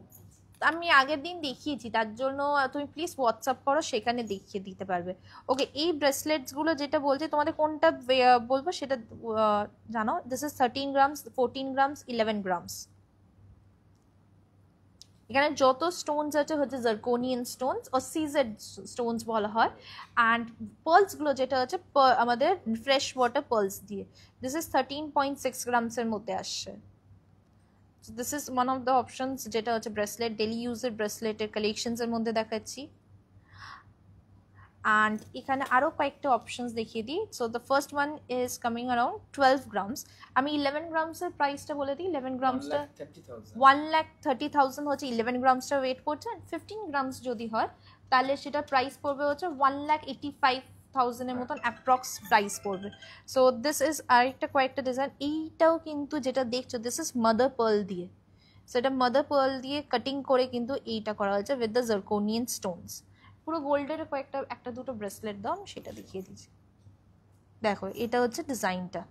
আমি আগের দিন দেখিয়েছি, তার জন্য তুমি প্লিজ হোয়াটসঅ্যাপ করো, সেখানে দেখিয়ে দিতে পারবে। ওকে, এই ব্রেসলেটসগুলো যেটা বলছে তোমাদের কোনটা বলবো সেটা জানো। This is 13 grams 14 grams 11 grams. এখানে যত স্টোনস আছে হচ্ছে জারকোনিয়ান স্টোনস ও সিজেড স্টোনস বলা হয়। অ্যান্ড পার্লসগুলো যেটা হচ্ছে আমাদের ফ্রেশ ওয়াটার পার্লস দিয়ে। দিস ইজ 13.6 গ্রামসের মধ্যে আসছে। This is one of the options যেটা হচ্ছে ব্রেসলেট, ডেলি ইউজের ব্রেসলেটের কালেকশনসের মধ্যে দেখাচ্ছি। অ্যান্ড এখানে আরও কয়েকটা অপশনস দেখিয়ে দিই। So the first one is coming around 12 grams. আমি 11 গ্রামসের প্রাইসটা বলে দিই। 11 গ্রামসটা 1,30,000 হচ্ছে 11 গ্রামসটা ওয়েট করছে। অ্যান্ড 15 গ্রামস যদি হয় তাহলে সেটা প্রাইস পড়বে হচ্ছে 1,85,000 মতন অ্যাপ্রক্স প্রাইস পড়বে। সো দিস ইজ আরেকটা কয়েকটা ডিজাইন। এইটাও কিন্তু যেটা দেখছো দিস ইজ মাদার পার্ল দিয়ে। সো এটা মাদার পার্ল দিয়ে কাটিং করে কিন্তু এইটা করা হয়েছে উইথ দ্য জারকোনিয়ান স্টোনস। পুরো গোল্ডের একটা দুটো ব্রেসলেট দাও, সেটা দেখিয়ে দিচ্ছি। দেখো এটা হচ্ছে ডিজাইনটা।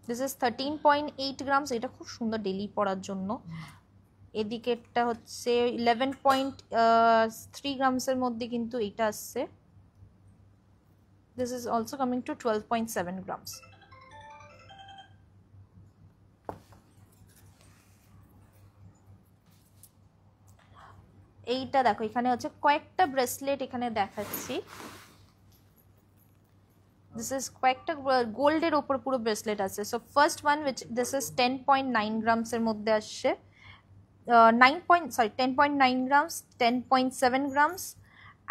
This is 13.8 grams. এটা খুব সুন্দর ডেলি পরার জন্য। এদিকেরটা হচ্ছে 11.3 গ্রামসের মধ্যে কিন্তু এইটা আসছে। This is also coming to 12.7 grams. এইটা দেখো এখানে হচ্ছে কয়েকটা ব্রেসলেট এখানে দেখাচ্ছি। দিস ইজ কয়েকটা গোল্ডের ওপর পুরো ব্রেসলেট আছে। So first one which this is 10.9 গ্রামসের মধ্যে আসছে। 10.9 grams, 10.7 grams,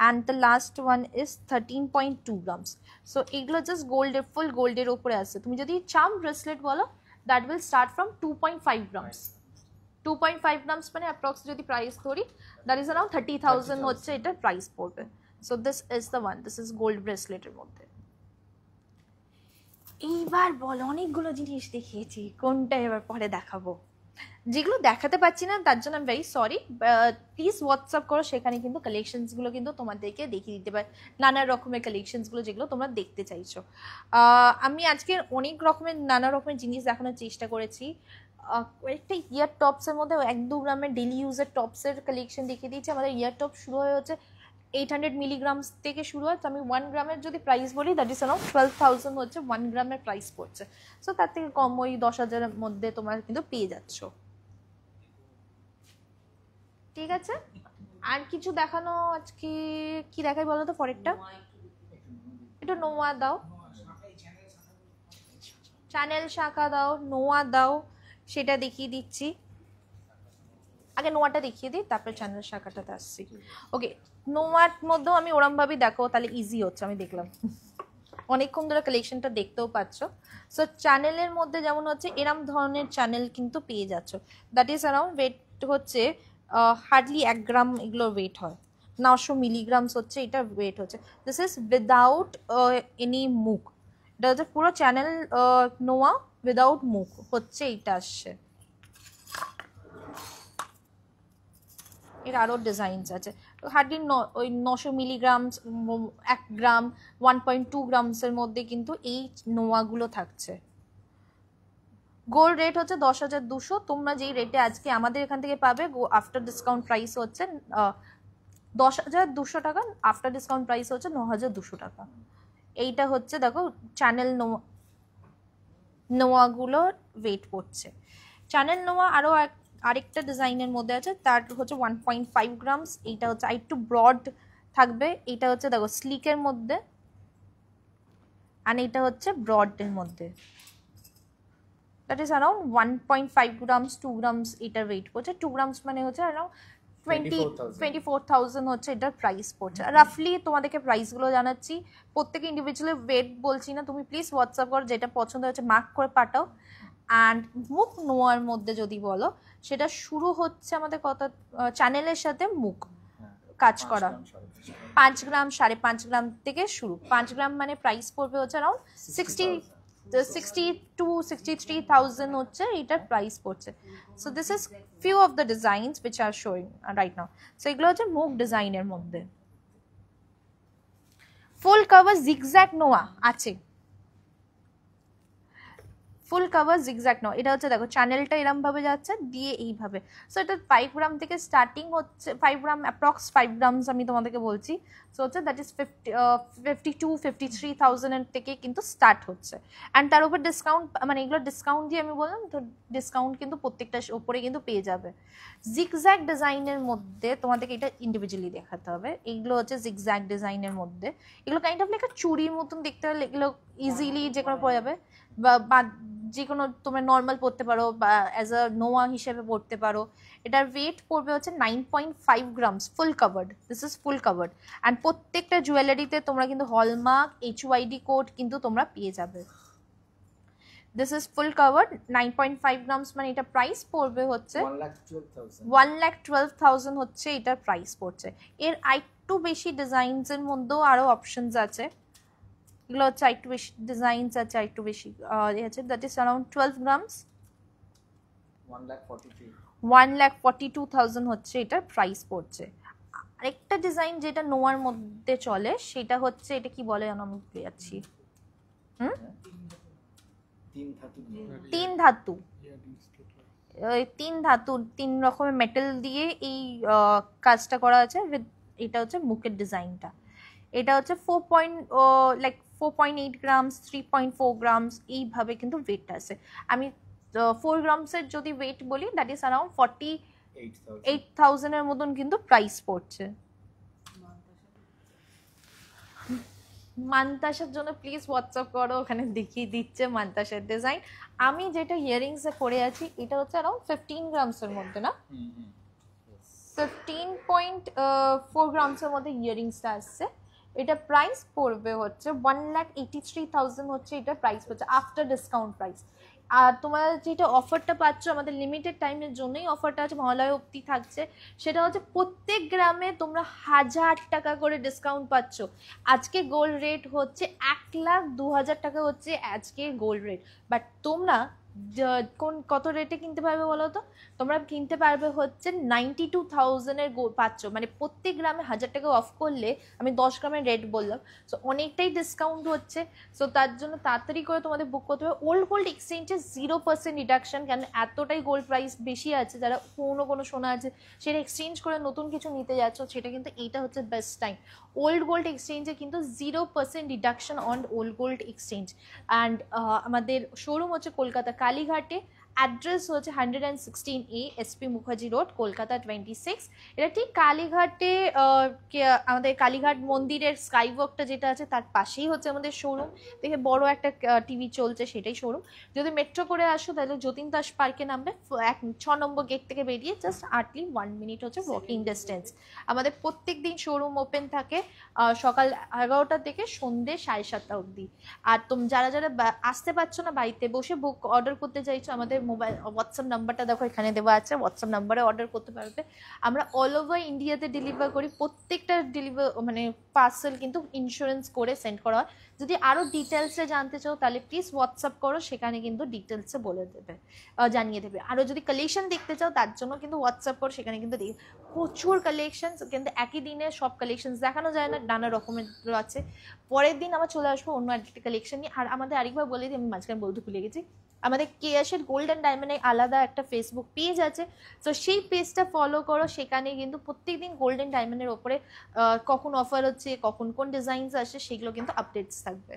and the last one is 13.2 grams. So এগুলো জাস্ট গোল্ডের ফুল গোল্ডের ওপরে আছে। তুমি যদি চার্ম ব্রেসলেট বলো that will start from 2.5 grams। 2.5 grams মানে অ্যাপ্রক্স যদি প্রাইস ধরি দ্যাট ইজ অ্যারাউন্ড 30,000 হচ্ছে এটার প্রাইস পড়বে। So this is the one, this is gold ব্রেসলেটের মধ্যে। এইবার বল, অনেকগুলো জিনিস দেখিয়েছি, কোনটা এবার পরে দেখাবো? যেগুলো দেখাতে পাচ্ছি না তার জন্য আমি ভেরি সরি। প্লিজ হোয়াটসঅ্যাপ করো, সেখানে কিন্তু কালেকশনসগুলো কিন্তু তোমাদেরকে দেখিয়ে দিতে পারে, নানা রকমের কালেকশনসগুলো যেগুলো তোমরা দেখতে চাইছো। আমি আজকে অনেক রকমের নানা রকমের জিনিস দেখানোর চেষ্টা করেছি। একটা ইয়ার টপসের মধ্যে 1-2 গ্রামের ডেলি ইউজের টপসের কালেকশন দেখিয়ে দিয়েছি। আমাদের ইয়ার টপ শুরু হয়ে হচ্ছে 800 মিলিগ্রামস থেকে শুরু হয়। তো আমি 1 গ্রামের যদি প্রাইস বলি দ্যাট ইজ অ্যারাউন্ড 12,000 হচ্ছে 1 গ্রামের প্রাইস পড়ছে। সো তার থেকে কম ওই 10,000-এর মধ্যে তোমরা কিন্তু পেয়ে যাচ্ছ। ঠিক আছে, আর কিছু দেখানো আজকে কি দেখাই বলো তো? পরেরটা একটু নোয়া দাও, চ্যানেল শাখা দাও, নোয়া দাও, সেটা দেখিয়ে দিচ্ছি। আগে নোয়াটা দেখিয়ে দিই, তারপরে চ্যানেল শাখাটাতে আসছি। ওকে, নোয়ার মধ্যেও আমি ওরমভাবেই দেখো, তাহলে ইজি হচ্ছে। আমি দেখলাম অনেকক্ষণ ধরে কালেকশনটা দেখতেও পাচ্ছ। সো চ্যানেলের মধ্যে যেমন হচ্ছে এরম ধরনের চ্যানেল কিন্তু পেয়ে যাচ্ছ। দ্যাট ইজ অ্যারাউন্ড ওয়েট হচ্ছে হার্ডলি 1 গ্রাম এগুলো ওয়েট হয়। 900 মিলিগ্রামস হচ্ছে এটা ওয়েট হচ্ছে। দিস ইজ উইদাউট এনি মুখ। এটা হচ্ছে পুরো চ্যানেল নোয়া উইদাউট মুখ হচ্ছে এইটা আসছে। এর আরও ডিজাইনস আছে। হার্ডলি ওই 900 মিলিগ্রামস, 1 গ্রাম, 1.2 গ্রামসের মধ্যে কিন্তু এই নোয়াগুলো থাকছে। গোল্ড রেট হচ্ছে 10,200। তোমরা যেই রেটে আজকে আমাদের এখান থেকে পাবে আফটার ডিসকাউন্ট প্রাইস হচ্ছে 10,200 টাকা। আফটার ডিসকাউন্ট প্রাইস হচ্ছে 9,200 টাকা। এইটা হচ্ছে দেখো চ্যানেল নোয়াগুলোর ওয়েট পড়ছে। চ্যানেল নোয়া আরও আরেকটা ডিজাইনের মধ্যে আছে, তার হচ্ছে 1.5 গ্রামস। এইটা হচ্ছে একটু ব্রড থাকবে। এইটা হচ্ছে দেখো স্লিকের মধ্যে, আর এইটা হচ্ছে ব্রডের মধ্যে। That is around 1.5 grams, 2 grams এটার ওয়েট পড়ছে। 2 গ্রামস মানে হচ্ছে অ্যারাউন্ড 24,000 হচ্ছে এটার প্রাইস পড়ছে। রাফলি তোমাদেরকে প্রাইসগুলো জানাচ্ছি, প্রত্যেকে ইন্ডিভিজুয়ালি ওয়েট বলছি না। তুমি প্লিজ হোয়াটসঅ্যাপ করো, যেটা পছন্দ হচ্ছে মার্ক করে পাঠাও। অ্যান্ড মুখ নোয়ার মধ্যে যদি বলো, সেটা শুরু হচ্ছে আমাদের কত চ্যানেলের সাথে মুখ কাজ করা 5 গ্রাম, 5.5 গ্রাম থেকে শুরু। 5 গ্রাম মানে প্রাইস পড়বে হচ্ছে অ্যারাউন্ড 62,000-63,000 হচ্ছে এটার প্রাইস পড়ছে। So this is few of the designs which are showing right now. So এগুলো হচ্ছে মুখ ডিজাইনের মধ্যে। ফুল কভার জিগজ্যাগ নোয়া আছে। ফুল কাভার জিগজ্যাগ নাও, এটা হচ্ছে দেখো চ্যানেলটা এরম ভাবে যাচ্ছে দিয়ে এইভাবে। সো এটা 5 গ্রাম থেকে স্টার্টিং হচ্ছে, 5 গ্রাম অ্যাপ্রক্স 5 গ্রামস আমি তোমাদেরকে বলছি। সো হচ্ছে দ্যাট ইজ 52-53,000 এর থেকে কিন্তু স্টার্ট হচ্ছে। অ্যান্ড তার উপর ডিসকাউন্ট, মানে এগুলো ডিসকাউন্ট দিয়ে আমি বললাম তো, ডিসকাউন্ট কিন্তু প্রত্যেকটার উপরে কিন্তু পেয়ে যাবে। জিগজ্যাগ ডিজাইনের মধ্যে তোমাদেরকে এটা ইন্ডিভিজুয়ালি দেখাতে হবে। এইগুলো হচ্ছে জিগজ্যাগ ডিজাইনের মধ্যে, এগুলো কাইন্ড অফ লাইক চুড়ির মতন দেখতে হলে এগুলো ইজিলি যে কোনো পরে যাবে, বা যে কোনো তোমরা নর্মাল পড়তে পারো বা অ্যাজ আ নোয়া হিসেবে পড়তে পারো। এটার ওয়েট পড়বে হচ্ছে 9.5 grams, full covered, this is full covered. And প্রত্যেকটা জুয়েলারিতে তোমরা কিন্তু হলমার্ক, HYD কোড কিন্তু তোমরা পেয়ে যাবে। This is full covered 9.5 grams, মানে এটা প্রাইস পড়বে হচ্ছে 1,12,000 হচ্ছে এটার প্রাইস পড়ছে। এর আরেকটু বেশি ডিজাইনস এর মধ্যেও আরো অপশনস আছে, এগুলো হচ্ছে আরেকটু বেশি ডিজাইনস আছে, আরেকটু বেশি আছে, দ্যাট ইজ অ্যারাউন্ড 12 গ্রামস, 1,42,000 হচ্ছে এটার প্রাইস পড়ছে। আরেকটা ডিজাইন যেটা নোয়ার মধ্যে চলে সেটা হচ্ছে, এটা কি বলে জানো আমি ভুলে যাচ্ছি, তিন ধাতু, তিন রকমের মেটাল দিয়ে এই কাজটা করা আছে। এটা হচ্ছে মুখের ডিজাইনটা, এটা হচ্ছে 4.8 গ্রামস, 3.4 গ্রামস এইভাবে কিন্তু ওয়েট আছে। আমি 4 গ্রামসের যদি ওয়েট বলি দ্যাট ইজ অ্যারাউন্ড 48,000 এর মতন কিন্তু প্রাইস পড়ছে। মান্তাসার জন্য প্লিজ হোয়াটসঅ্যাপ করো, ওখানে দেখিয়ে দিচ্ছে মান্তাসার ডিজাইন। আমি যেটা ইয়ারিংসে পরে আছি এটা হচ্ছে অ্যারাউন্ড 15 গ্রামসের মধ্যে, না 15.4 গ্রামসের মধ্যে ইয়ারিংসটা আসছে। এটা প্রাইস পড়বে হচ্ছে 1,83,000 হচ্ছে এটা প্রাইস পড়ছে আফটার ডিসকাউন্ট প্রাইস। আর তোমরা যেটা অফারটা পাচ্ছ আমাদের লিমিটেড টাইমের জন্যই অফারটা আছে, মহালয়া অবধি থাকছে, সেটা হচ্ছে প্রত্যেক গ্রামে তোমরা 1,000 টাকা করে ডিসকাউন্ট পাচ্ছ। আজকে গোল্ড রেট হচ্ছে 1,02,000 টাকা হচ্ছে আজকে গোল্ড রেট, বাট তোমরা কত রেটে কিনতে পারবে বলো তো? তোমরা কিনতে পারবে হচ্ছে 92,000 এর পাচ্ছ, মানে প্রত্যেক গ্রামে 1,000 টাকা অফ করলে, আমি 10 গ্রামের রেট বললাম, সো অনেকটাই ডিসকাউন্ট হচ্ছে। সো তার জন্য তাড়াতাড়ি করে তোমাদের বুক করতে হবে। ওল্ড গোল্ড এক্সচেঞ্জে 0% রিডাকশন, কেন এতটাই গোল্ড প্রাইস বেশি আছে, যারা কোনো সোনা আছে সেটা এক্সচেঞ্জ করে নতুন কিছু নিতে যাচ্ছ, সেটা কিন্তু এইটা হচ্ছে বেস্ট টাইম। ওল্ড গোল্ড এক্সচেঞ্জে কিন্তু 0% reduction on old gold exchange. And আমাদের শোরুম হচ্ছে কলকাতা কালীঘাটে, অ্যাড্রেস হচ্ছে 116A SP Mukherjee road, Kolkata 26। এটা ঠিক কালীঘাটে, আমাদের কালীঘাট মন্দিরের স্কাইওয়াকটা যেটা আছে তার পাশেই হচ্ছে আমাদের শোরুম। দেখে বড় একটা টিভি চলছে, সেটাই শোরুম। যদি মেট্রো করে আসো তাহলে যতীন দাস পার্কে নামবে, 6 নম্বর গেট থেকে বেরিয়ে জাস্ট আর্টলি 1 মিনিট হচ্ছে ওয়াকিং ডিস্টেন্স। আমাদের প্রত্যেক দিন শোরুম ওপেন থাকে সকাল 11টা থেকে সন্ধ্যে 7:30 অবধি। আর যারা আসতে পারছো না, বাড়িতে বসে বুক অর্ডার করতে চাইছো, আমাদের মোবাইল হোয়াটসঅ্যাপ নাম্বারটা দেখো এখানে দেওয়া আছে, হোয়াটসঅ্যাপ নাম্বারে অর্ডার করতে পারবে। আমরা অল ওভার ইন্ডিয়াতে ডেলিভার করি, প্রত্যেকটা মানে পার্সেল কিন্তু ইন্স্যুরেন্স করে সেন্ড করা হয়। যদি আরও ডিটেলসে জানতে চাও তাহলে প্লিজ হোয়াটসঅ্যাপ করো, সেখানে কিন্তু ডিটেলসে বলে দেবে, জানিয়ে দেবে। আরও যদি কালেকশন দেখতে চাও তার জন্য কিন্তু হোয়াটসঅ্যাপ করো, সেখানে কিন্তু প্রচুর কালেকশনস, কিন্তু একই দিনে সব কালেকশনস দেখানো যায় না, নানা রকমের আছে। পরের দিন আবার চলে আসবো অন্য একটা কালেকশন নিয়ে। আর আমাদের আরেকবার বলে দিই, আমি মাঝখানে বলতে ভুলে গেছি, আমাদের কেয়াশের গোল্ড অ্যান্ড ডায়মন্ডের আলাদা একটা ফেসবুক পেজ আছে, তো সেই পেজটা ফলো করো। সেখানে কিন্তু প্রত্যেকদিন গোল্ড অ্যান্ড ডায়মন্ডের ওপরে কখন অফার হচ্ছে, কখন কোন ডিজাইনস আসে, সেগুলো কিন্তু আপডেটস থাকবে।